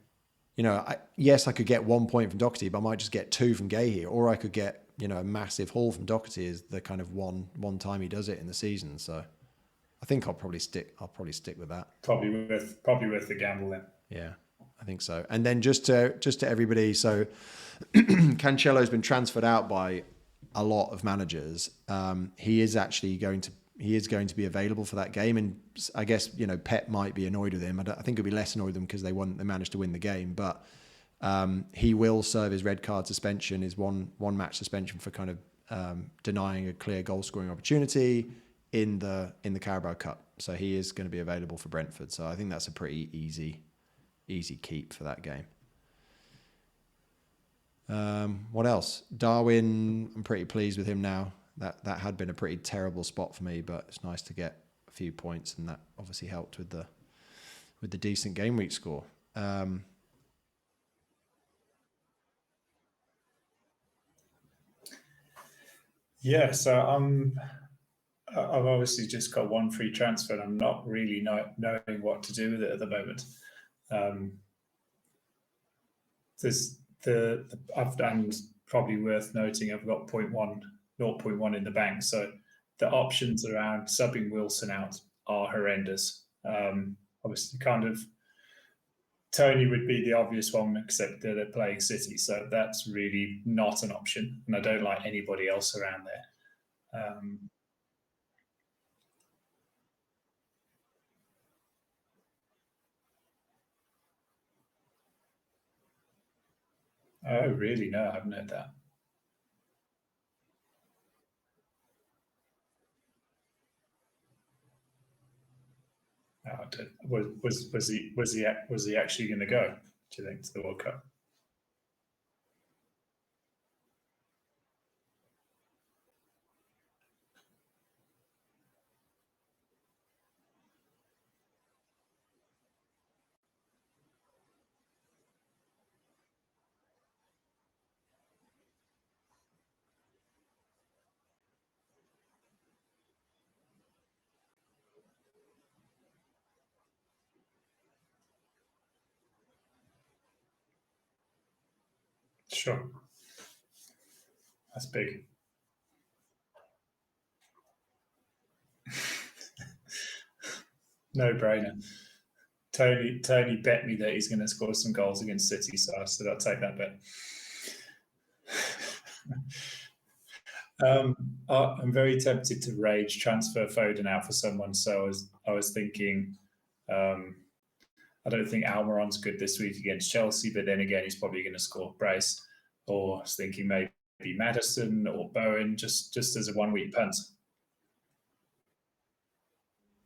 Yes, I could get 1 point from Doherty, but I might just get 2 from Gahey, or I could get, a massive haul from Doherty is the kind of one time he does it in the season. So I think I'll probably stick with that. Probably worth the gamble then. Yeah, I think so. And then just to everybody, so Cancelo's been transferred out by a lot of managers. He is going to be available for that game, and I guess Pep might be annoyed with him. I think he'll be less annoyed with him because they managed to win the game, but he will serve his red card suspension, his one match suspension for kind of denying a clear goal scoring opportunity in the Carabao Cup. So he is going to be available for Brentford. So I think that's a pretty easy keep for that game. What else? Darwin, I'm pretty pleased with him now. That had been a pretty terrible spot for me, but it's nice to get a few points, and that obviously helped with the decent game week score. Yeah, so I've obviously just got one free transfer, and I'm not really knowing what to do with it at the moment. And probably worth noting, I've got 0.1 in the bank, so the options around subbing Wilson out are horrendous. Obviously, kind of Tony would be the obvious one, except that they're playing City, so that's really not an option, and I don't like anybody else around there. Oh, really? No, I haven't heard that. Was he actually going to go, do you think, to the World Cup? Sure. That's big. No brainer. Tony bet me that he's going to score some goals against City, so I said I'll take that bet. I'm very tempted to rage transfer Foden out for someone, so I was thinking, I don't think Almiron's good this week against Chelsea, but then again, he's probably going to score brace. Or I was thinking maybe Maddison or Bowen, just as a 1 week punt.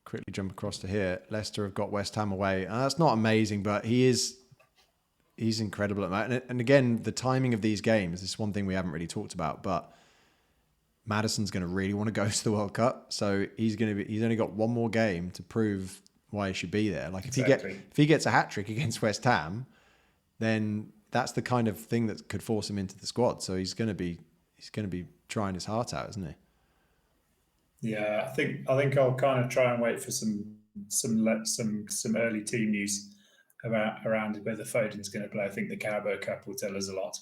Quickly jump across to here. Leicester have got West Ham away. That's not amazing, but he's incredible at that. And again, the timing of these games, this is one thing we haven't really talked about, but Maddison's going to really want to go to the World Cup. So he's only got one more game to prove why he should be there. Like if he gets a hat-trick against West Ham, then that's the kind of thing that could force him into the squad. So he's going to be trying his heart out, isn't he? Yeah, I think I'll kind of try and wait for some early team news around whether Foden's going to play. I think the Carabao Cup will tell us a lot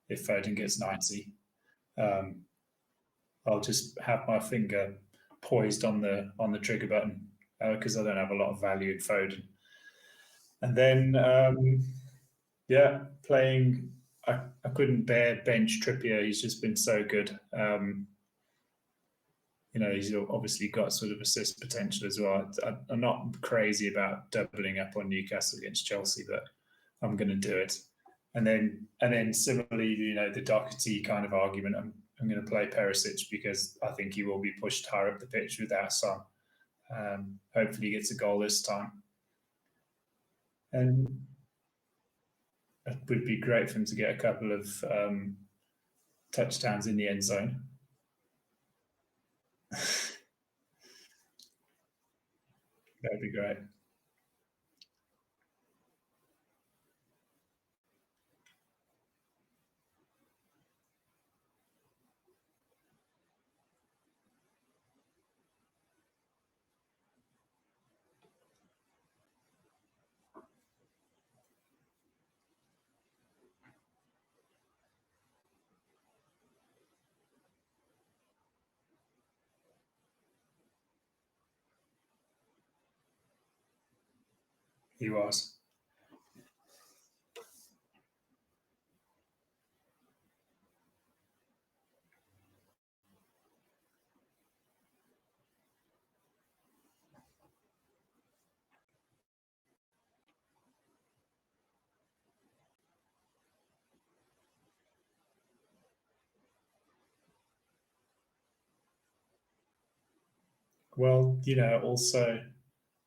if Foden gets 90. I'll just have my finger poised on the trigger button because I don't have a lot of value in Foden. And then playing. I couldn't bear bench Trippier. He's just been so good. He's obviously got sort of assist potential as well. I'm not crazy about doubling up on Newcastle against Chelsea, but I'm going to do it. And then similarly, the Doherty kind of argument, I'm going to play Perisic because I think he will be pushed higher up the pitch without Son. Hopefully he gets a goal this time. And it would be great for him to get a couple of touchdowns in the end zone. That'd be great. He was. Well, also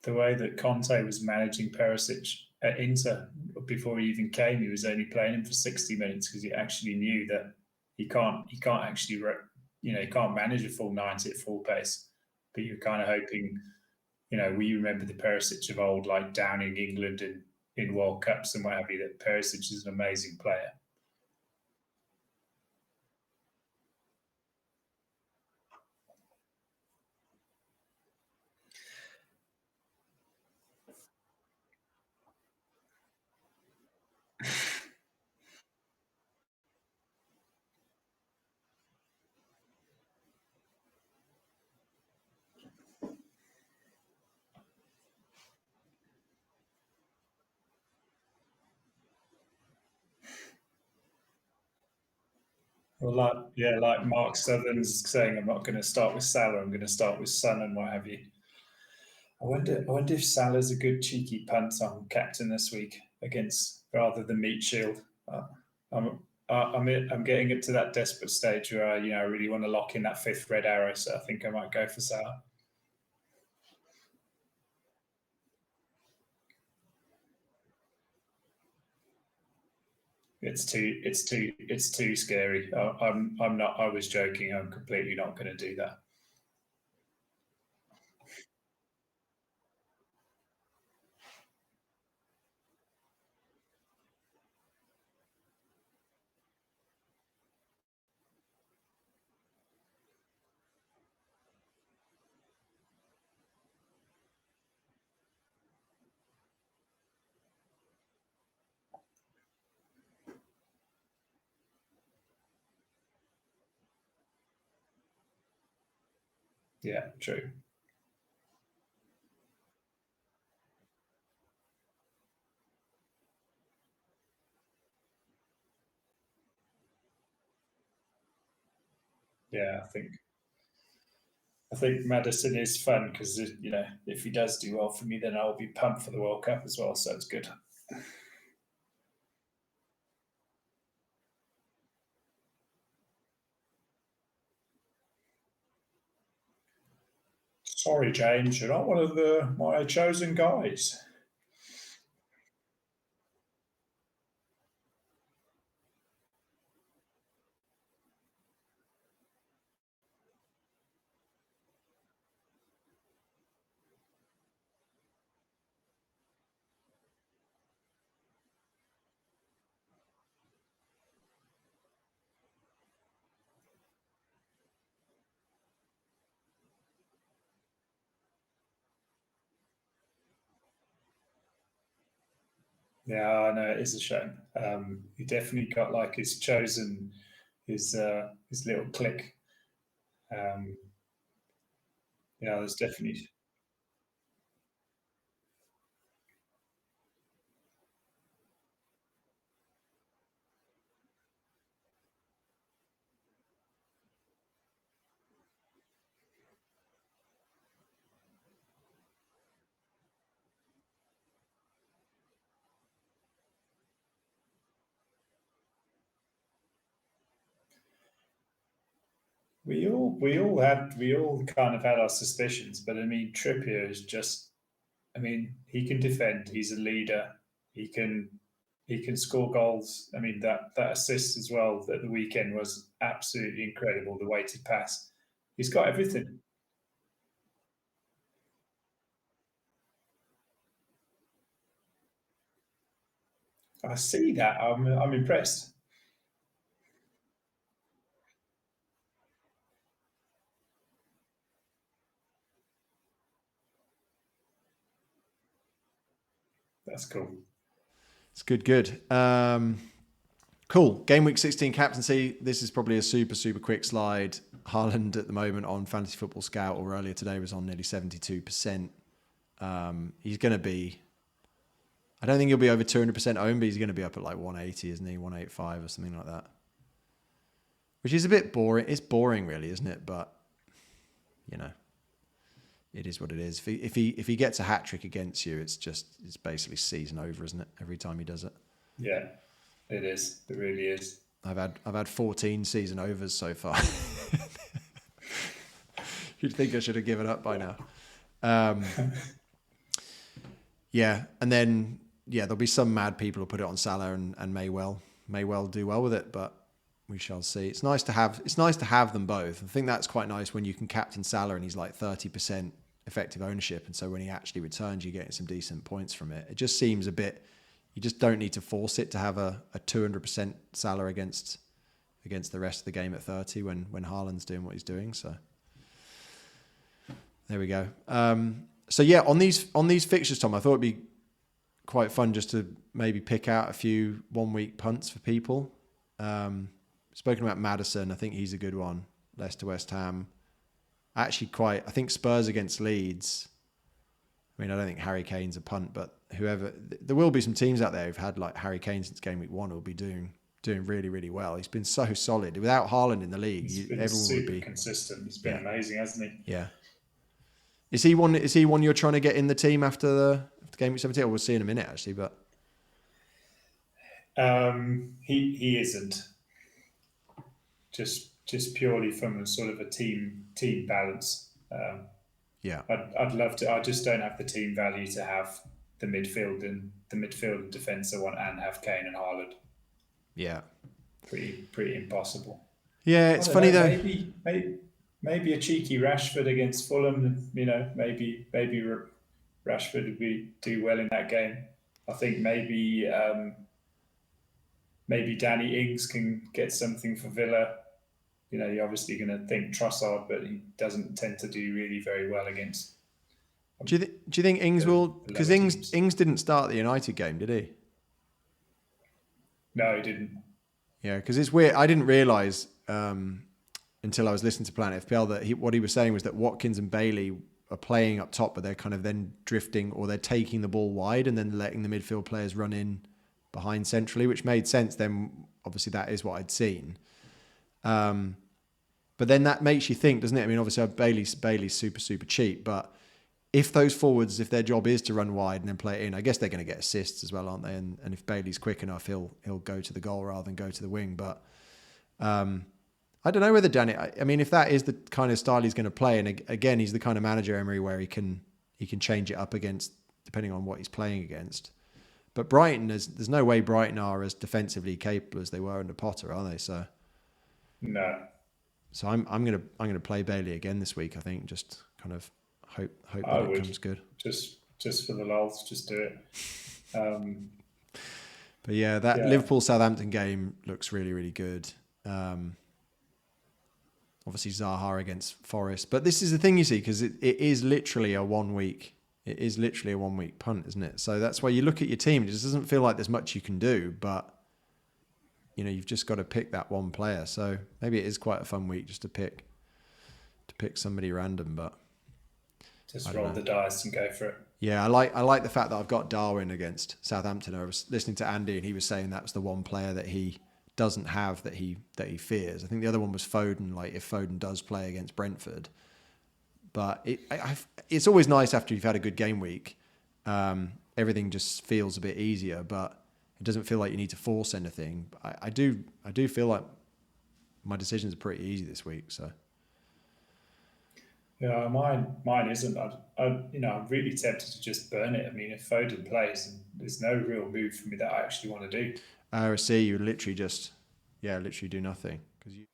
the way that Conte was managing Perisic at Inter before he even came, he was only playing him for 60 minutes because he actually knew that he can't actually, he can't manage a full 90 at full pace. But you're kind of hoping, we remember the Perisic of old, like downing England in World Cups and what have you, that Perisic is an amazing player. Well, like Mark Southern's saying, I'm not going to start with Salah. I'm going to start with Son and what have you. I wonder if Salah's a good cheeky punt on captain this week against rather than Meat Shield. I'm getting it to that desperate stage where I really want to lock in that fifth red arrow. So I think I might go for Salah. It's too scary. I'm not. I was joking. I'm completely not going to do that. Yeah, true. Yeah, I think Madison is fun because if he does do well for me, then I'll be pumped for the World Cup as well. So it's good. Sorry, James, you're not one of my chosen guys. Yeah, I know it is a shame. He definitely got like his little click. Um, there's definitely. We all kind of had our suspicions, but I mean Trippier is just. I mean, he can defend. He's a leader. He can he can score goals. I mean that assist as well at the weekend was absolutely incredible. The weighted pass. He's got everything. I see that. I'm impressed. That's cool. It's good, good. Cool. Game week 16 captaincy. This is probably a super, super quick slide. Haaland at the moment on Fantasy Football Scout, or earlier today, was on nearly 72%. He's going to be, I don't think he'll be over 200% owned, but he's going to be up at like 180, isn't he? 185 or something like that. Which is a bit boring. It's boring, really, isn't it? But, it is what it is. If he gets a hat trick against you, it's basically season over, isn't it? Every time he does it. Yeah, it is. It really is. I've had 14 season overs so far. You'd think I should have given up by now. Yeah, and then there'll be some mad people who put it on Salah and may well do well with it, but we shall see. It's nice to have them both. I think that's quite nice when you can captain Salah and he's like 30% effective ownership, and so when he actually returns, you're getting some decent points from it. It just seems a bit. You just don't need to force it to have a 200% Salah against the rest of the game at 30 when Haaland's doing what he's doing. So there we go. So yeah, on these fixtures, Tom, I thought it'd be quite fun just to maybe pick out a few 1 week punts for people. Spoken about Maddison, I think he's a good one. Leicester, West Ham. Actually, I think Spurs against Leeds. I mean, I don't think Harry Kane's a punt, but there will be some teams out there who've had like Harry Kane since game week 1 who'll be doing really, really well. He's been so solid. Without Haaland in the league, everyone would be consistent. He's been amazing, hasn't he? Yeah. Is he one you're trying to get in the team after game week 17? Or we'll see in a minute, actually, but he isn't. Just purely from a sort of a team balance. Yeah. I'd love to. I just don't have the team value to have the midfield and defence I want, and have Kane and Haaland. Yeah. Pretty impossible. Yeah, it's funny though. Maybe a cheeky Rashford against Fulham. Maybe Rashford would do well in that game. I think maybe Danny Ings can get something for Villa. You're obviously going to think Trossard, but he doesn't tend to do really very well against. Do you think Ings will? Because Ings didn't start the United game, did he? No, he didn't. Yeah, because it's weird. I didn't realise until I was listening to Planet FPL that what he was saying was that Watkins and Bailey are playing up top, but they're kind of then drifting, or they're taking the ball wide and then letting the midfield players run in behind centrally, which made sense. Then obviously that is what I'd seen. But then that makes you think, doesn't it? I mean, obviously Bailey's super, super cheap, but if those forwards, if their job is to run wide and then play it in, I guess they're going to get assists as well, aren't they? And if Bailey's quick enough, he'll go to the goal rather than go to the wing. But I don't know whether Danny. I mean, if that is the kind of style he's going to play, and again, he's the kind of manager, Emery, where he can change it up against depending on what he's playing against. But Brighton, there's no way Brighton are as defensively capable as they were under Potter, are they? So no. So I'm gonna play Bailey again this week. I think just kind of hope that it comes good. Just for the lulz, just do it. But yeah, that Liverpool Southampton game looks really, really good. Obviously Zaha against Forest, but this is the thing you see, because it is literally a 1 week. It is literally a 1 week punt, isn't it? So that's why you look at your team. It just doesn't feel like there's much you can do, but you've just got to pick that one player. So maybe it is quite a fun week just to pick somebody random, but just roll the dice and go for it. Yeah, I like the fact that I've got Darwin against Southampton. I was listening to Andy and he was saying that was the one player that he doesn't have that he fears. I think the other one was Foden, like if Foden does play against Brentford. But it's always nice after you've had a good game week. Everything just feels a bit easier, but it doesn't feel like you need to force anything. I do feel like my decisions are pretty easy this week. So yeah, mine isn't. I'm really tempted to just burn it. I mean, if Foden plays, there's no real move for me that I actually want to do. I see you literally just literally do nothing because you.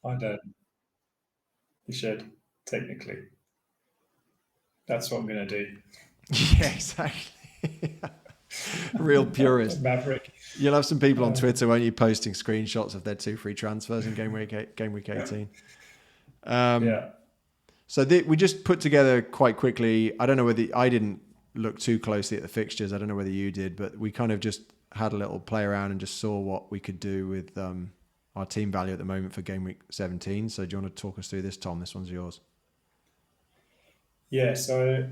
I don't. You should, technically. That's what I'm going to do. Yeah, exactly. Real purist. Maverick. You'll have some people on Twitter, won't you, posting screenshots of their 2 free transfers in game week 18. Yeah. So we just put together quite quickly. I don't know whether I didn't look too closely at the fixtures. I don't know whether you did, but we kind of just had a little play around and just saw what we could do with our team value at the moment for game week 17. So do you want to talk us through this, Tom? This one's yours. Yeah, so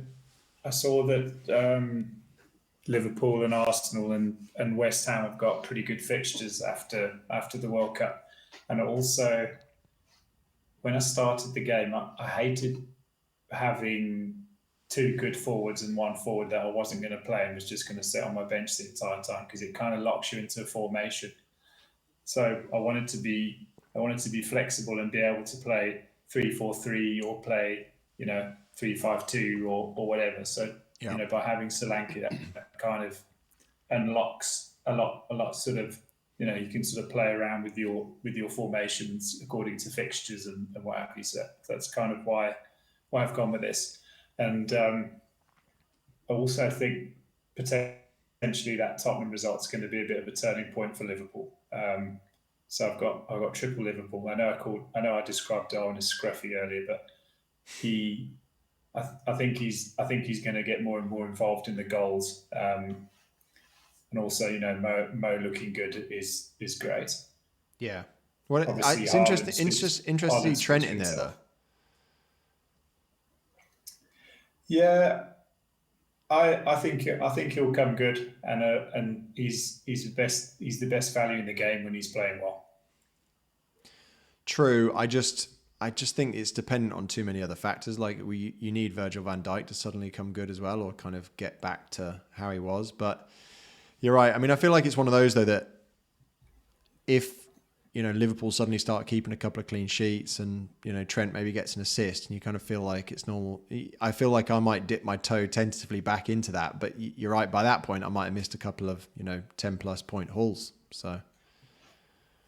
I saw that Liverpool and Arsenal and West Ham have got pretty good fixtures after the World Cup. And also, when I started the game, I hated having 2 good forwards and 1 forward that I wasn't going to play and was just going to sit on my bench the entire time, because it kind of locks you into a formation. So I wanted to be flexible and be able to play 3-4-3 or play 3-5-2 or whatever. So by having Solanke, that kind of unlocks a lot sort of, you can sort of play around with your formations according to fixtures and what have you. So that's kind of why I've gone with this. And I also think potentially that Tottenham result's going to be a bit of a turning point for Liverpool. So I've got triple Liverpool. I know I described Darwin as scruffy earlier, but I think he's going to get more and more involved in the goals. And also, Mo looking good is great. Yeah. Well, it's interesting to see Trent in there, though. Yeah, I think he'll come good, and he's the best value in the game when he's playing well. True. I just think it's dependent on too many other factors. Like you need Virgil van Dijk to suddenly come good as well, or kind of get back to how he was. But you're right. I mean, I feel like it's one of those though that if Liverpool suddenly start keeping a couple of clean sheets and Trent maybe gets an assist and you kind of feel like it's normal. I feel like I might dip my toe tentatively back into that, but you're right. By that point, I might have missed a couple of 10+ point hauls. So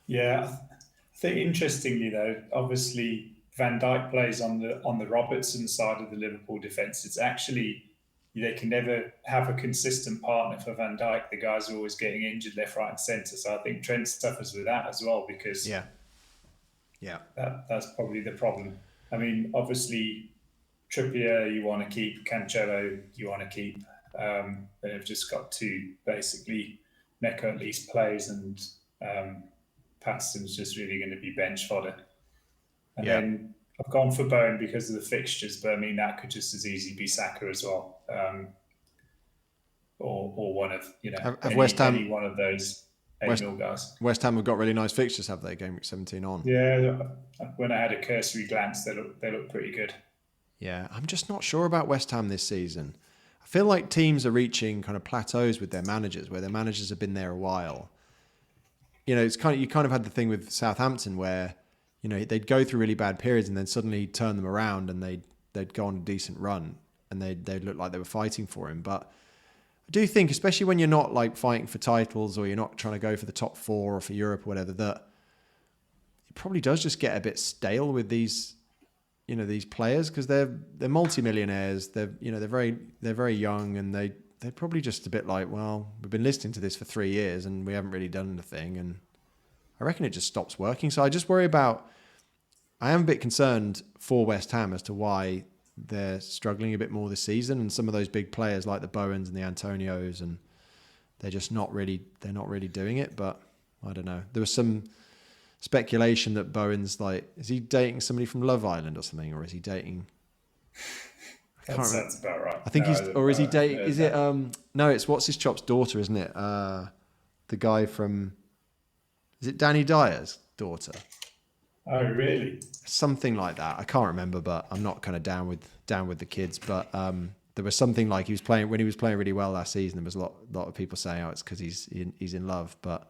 yeah, I think interestingly though, obviously Van Dijk plays on the Robertson side of the Liverpool defence, it's actually, they can never have a consistent partner for Van Dijk. The guys are always getting injured left, right, and centre. So I think Trent suffers with that as well, because that's probably the problem. I mean, obviously, Trippier you want to keep, Cancelo you want to keep. They've just got to basically Neco at least plays, and Patterson's just really going to be bench fodder. And then I've gone for Bernd because of the fixtures, but I mean that could just as easily be Saka as well, or one of any one of those 8-0 guys. West Ham have got really nice fixtures, have they? Gameweek 17 on. Yeah, when I had a cursory glance, they look pretty good. Yeah, I'm just not sure about West Ham this season. I feel like teams are reaching kind of plateaus with their managers, where their managers have been there a while. It's you kind of had the thing with Southampton where, they'd go through really bad periods and then suddenly turn them around and they'd go on a decent run and they'd look like they were fighting for him. But I do think, especially when you're not like fighting for titles or you're not trying to go for the top 4 or for Europe or whatever, that it probably does just get a bit stale with these, these players, because they're multimillionaires. They're very young, and they're probably just a bit like, well, we've been listening to this for 3 years and we haven't really done anything, and I reckon it just stops working. So I just worry I am a bit concerned for West Ham as to why they're struggling a bit more this season, and some of those big players like the Bowens and the Antonios, and they're not really doing it. But I don't know. There was some speculation that Bowen's is he dating somebody from Love Island or something, or is he dating? That's about right. I think is he dating? Is it? No, it's what's his chop's daughter, isn't it? The guy from. Is it Danny Dyer's daughter? Oh, really? Something like that. I can't remember, but I'm not kind of down with the kids. But there was something like he was playing really well last season. There was a lot of people saying, "Oh, it's because he's in love," but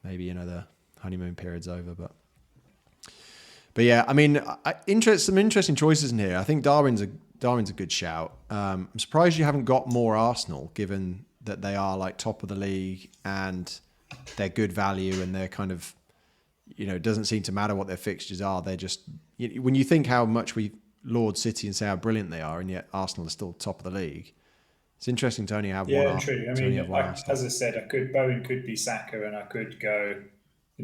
maybe the honeymoon period's over. But yeah, I mean, some interesting choices in here. I think Darwin's a good shout. I'm surprised you haven't got more Arsenal, given that they are like top of the league and they're good value, and they're kind of, it doesn't seem to matter what their fixtures are. They're just, when you think how much we laud City and say how brilliant they are, and yet Arsenal are still top of the league. It's interesting to only have one. Yeah, true. I mean, as I said, Bowen could be Saka, and I could go,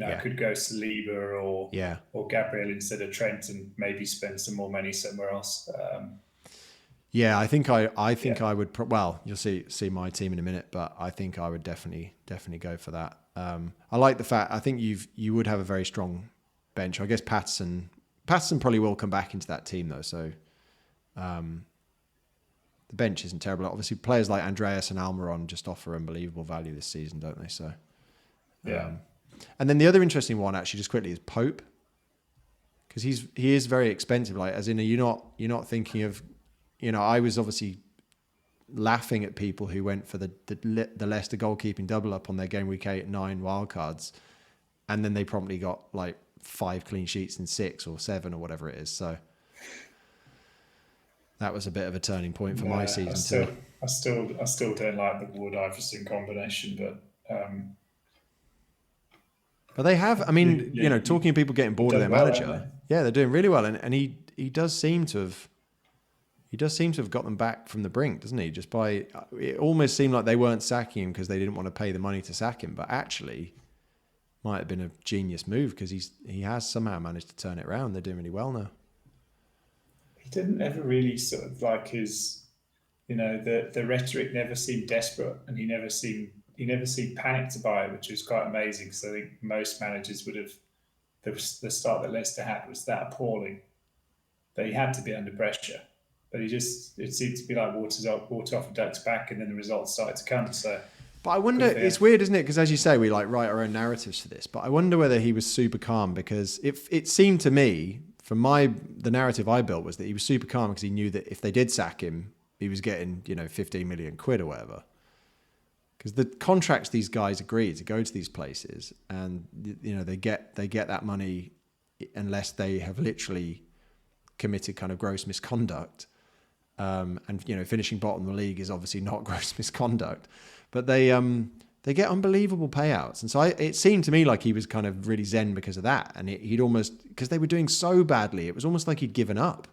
I could go Saliba or Gabriel instead of Trent, and maybe spend some more money somewhere else. Yeah, I think I would. Well, you'll see my team in a minute, but I think I would definitely go for that. I like the fact. I think you would have a very strong bench. I guess Patterson probably will come back into that team though. So the bench isn't terrible. Obviously, players like Andreas and Almiron just offer unbelievable value this season, don't they? So yeah. And then the other interesting one, actually, just quickly, is Pope, because he is very expensive. Like, as in, you're not thinking of. I was obviously laughing at people who went for the Leicester goalkeeping double up on their game week 8 9 wildcards, and then they promptly got like 5 clean sheets in 6 or 7 or whatever it is. So that was a bit of a turning point for my season too. I still don't like the Ward-Iverson combination, but they have. I mean, talking to people getting bored of their manager, they're doing really well, and he does seem to have. He does seem to have got them back from the brink, doesn't he? Just by, it almost seemed like they weren't sacking him because they didn't want to pay the money to sack him, but actually might have been a genius move, because he has somehow managed to turn it around. They're doing really well now. He didn't ever really sort of like his, the rhetoric never seemed desperate, and he never seemed panicked by it, which was quite amazing, because I think most managers would have, the start that Leicester had was that appalling that he had to be under pressure. But it seemed to be like water off a duck's back, and then the results started to come. So, but I wonder, it's weird, isn't it? Because as you say, we like write our own narratives for this. But I wonder whether he was super calm, because it seemed to me, from the narrative I built, was that he was super calm because he knew that if they did sack him, he was getting 15 million quid or whatever. Because the contracts these guys agree to go to these places, and they get that money unless they have literally committed kind of gross misconduct. And finishing bottom of the league is obviously not gross misconduct, but they They get unbelievable payouts. And so it seemed to me like he was kind of really zen because of that. And he'd almost, because they were doing so badly, it was almost like he'd given up.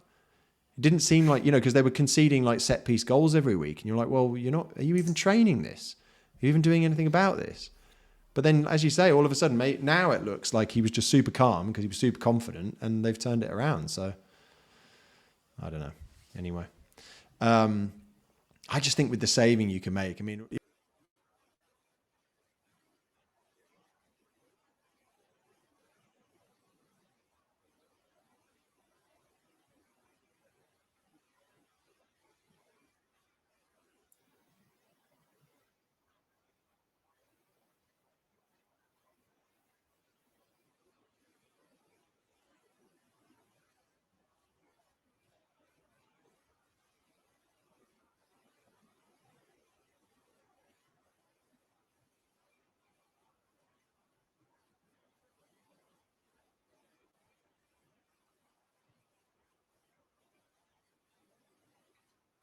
It didn't seem like, because they were conceding like set piece goals every week. And you're like, well, are you even training this? Are you even doing anything about this? But then, as you say, all of a sudden, mate, now it looks like he was just super calm because he was super confident and they've turned it around. So I don't know. Anyway, I just think with the saving you can make, I mean,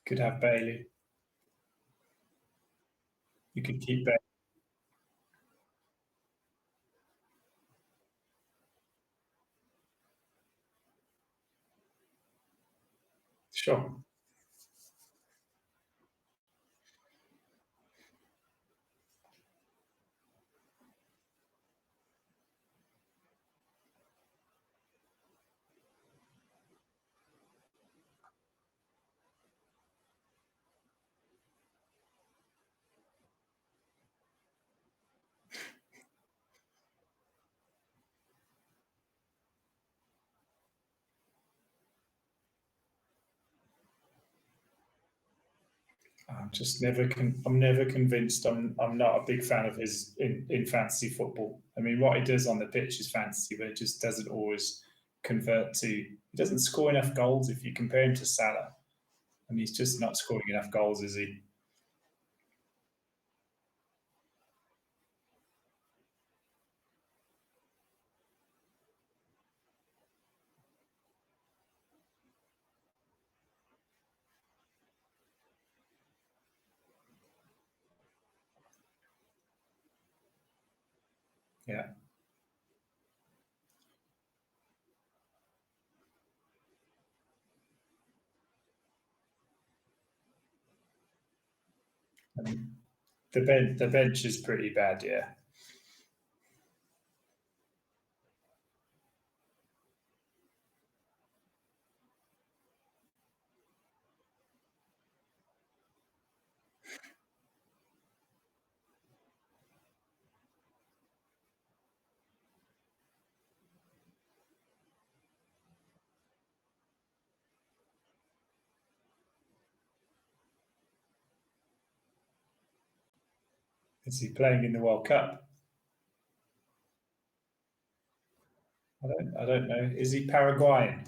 Could have Bailey. You could keep Bailey. Sure. I'm never convinced. I'm not a big fan of his in fantasy football. I mean, what he does on the pitch is fantasy, but it just doesn't always convert to. He doesn't score enough goals if you compare him to Salah. I mean, he's just not scoring enough goals, is he? Yeah. I mean, the bench is pretty bad. Yeah. Is he playing in the World Cup? I don't know. Is he Paraguayan?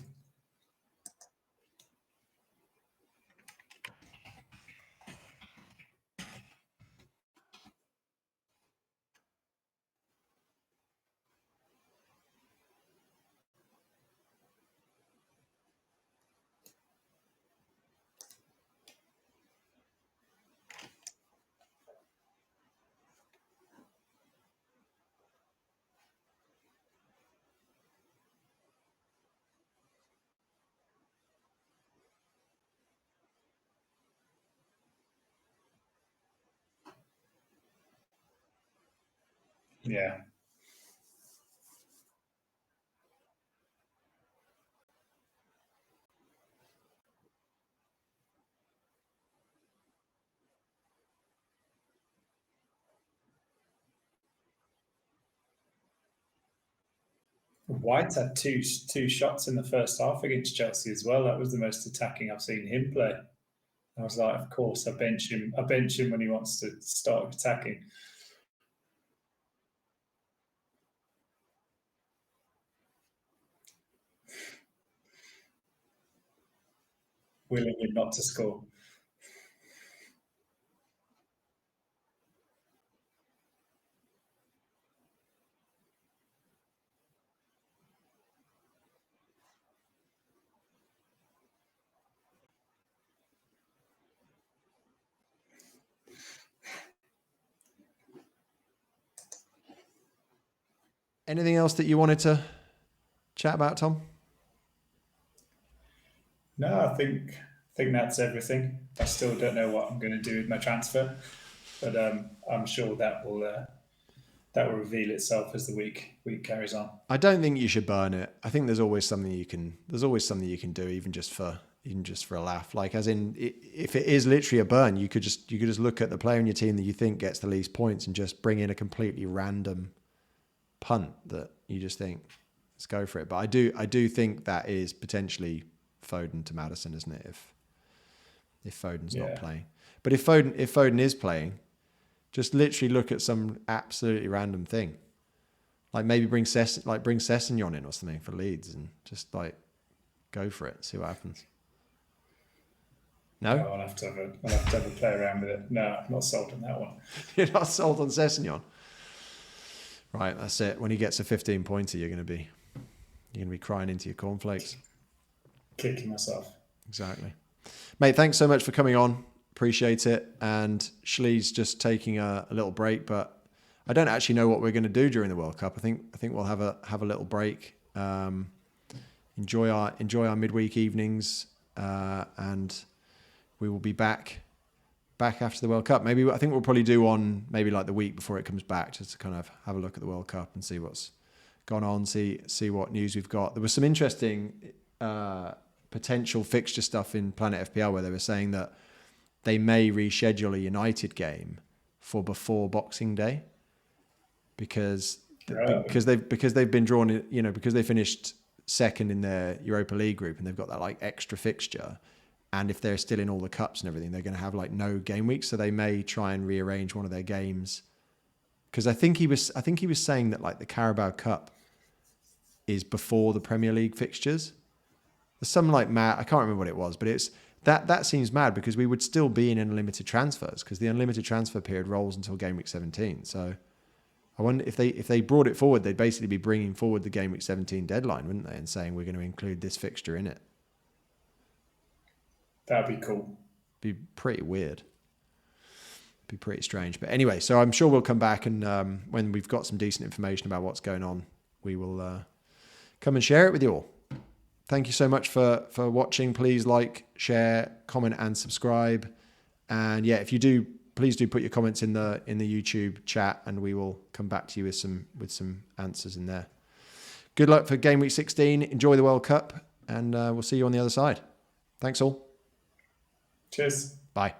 Yeah. White had two shots in the first half against Chelsea as well. That was the most attacking I've seen him play. I was like, of course, I bench him. I bench him when he wants to start attacking. Willing him not to score. Anything else that you wanted to chat about, Tom? No, I think that's everything. I still don't know what I'm going to do with my transfer, but I'm sure that will reveal itself as the week carries on. I don't think you should burn it. I think there's always something you can do, even just for a laugh. Like, as in, if it is literally a burn, you could just look at the player in your team that you think gets the least points and just bring in a completely random punt that you just think, let's go for it. But I do think that is potentially Foden to Maddison, isn't it? If Foden's not playing, but if Foden is playing, just literally look at some absolutely random thing, like maybe bring Sessegnon in or something for Leeds, and just like go for it, see what happens. No, I'll have to have a play around with it. No, I'm not sold on that one. You're not sold on Sessegnon, right? That's it. When he gets a 15-pointer, you're going to be crying into your cornflakes, kicking myself. Exactly, mate. Thanks so much for coming on. Appreciate it. And Shlee's just taking a little break, but I don't actually know what we're going to do during the World Cup. I think we'll have a little break. Enjoy our midweek evenings, and we will be back after the World Cup. I think we'll probably do on maybe like the week before it comes back, just to kind of have a look at the World Cup and see what's gone on, see what news we've got. There was some interesting potential fixture stuff in Planet FPL where they were saying that they may reschedule a United game for before Boxing Day because they've been drawn, because they finished second in their Europa League group and they've got that like extra fixture. And if they're still in all the cups and everything, they're going to have like no game week. So they may try and rearrange one of their games. Because I think he was saying that like the Carabao Cup is before the Premier League fixtures. There's some like mad, I can't remember what it was, but it's that seems mad because we would still be in unlimited transfers because the unlimited transfer period rolls until game week 17. So I wonder if they brought it forward, they'd basically be bringing forward the game week 17 deadline, wouldn't they? And saying we're going to include this fixture in it. That'd be cool. Be pretty weird. Be pretty strange. But anyway, so I'm sure we'll come back and when we've got some decent information about what's going on, we will come and share it with you all. Thank you so much for watching. Please like, share, comment, and subscribe. And yeah, if you do, please do put your comments in the YouTube chat, and we will come back to you with some answers in there. Good luck for game week 16. Enjoy the World Cup, and we'll see you on the other side. Thanks all. Cheers. Bye.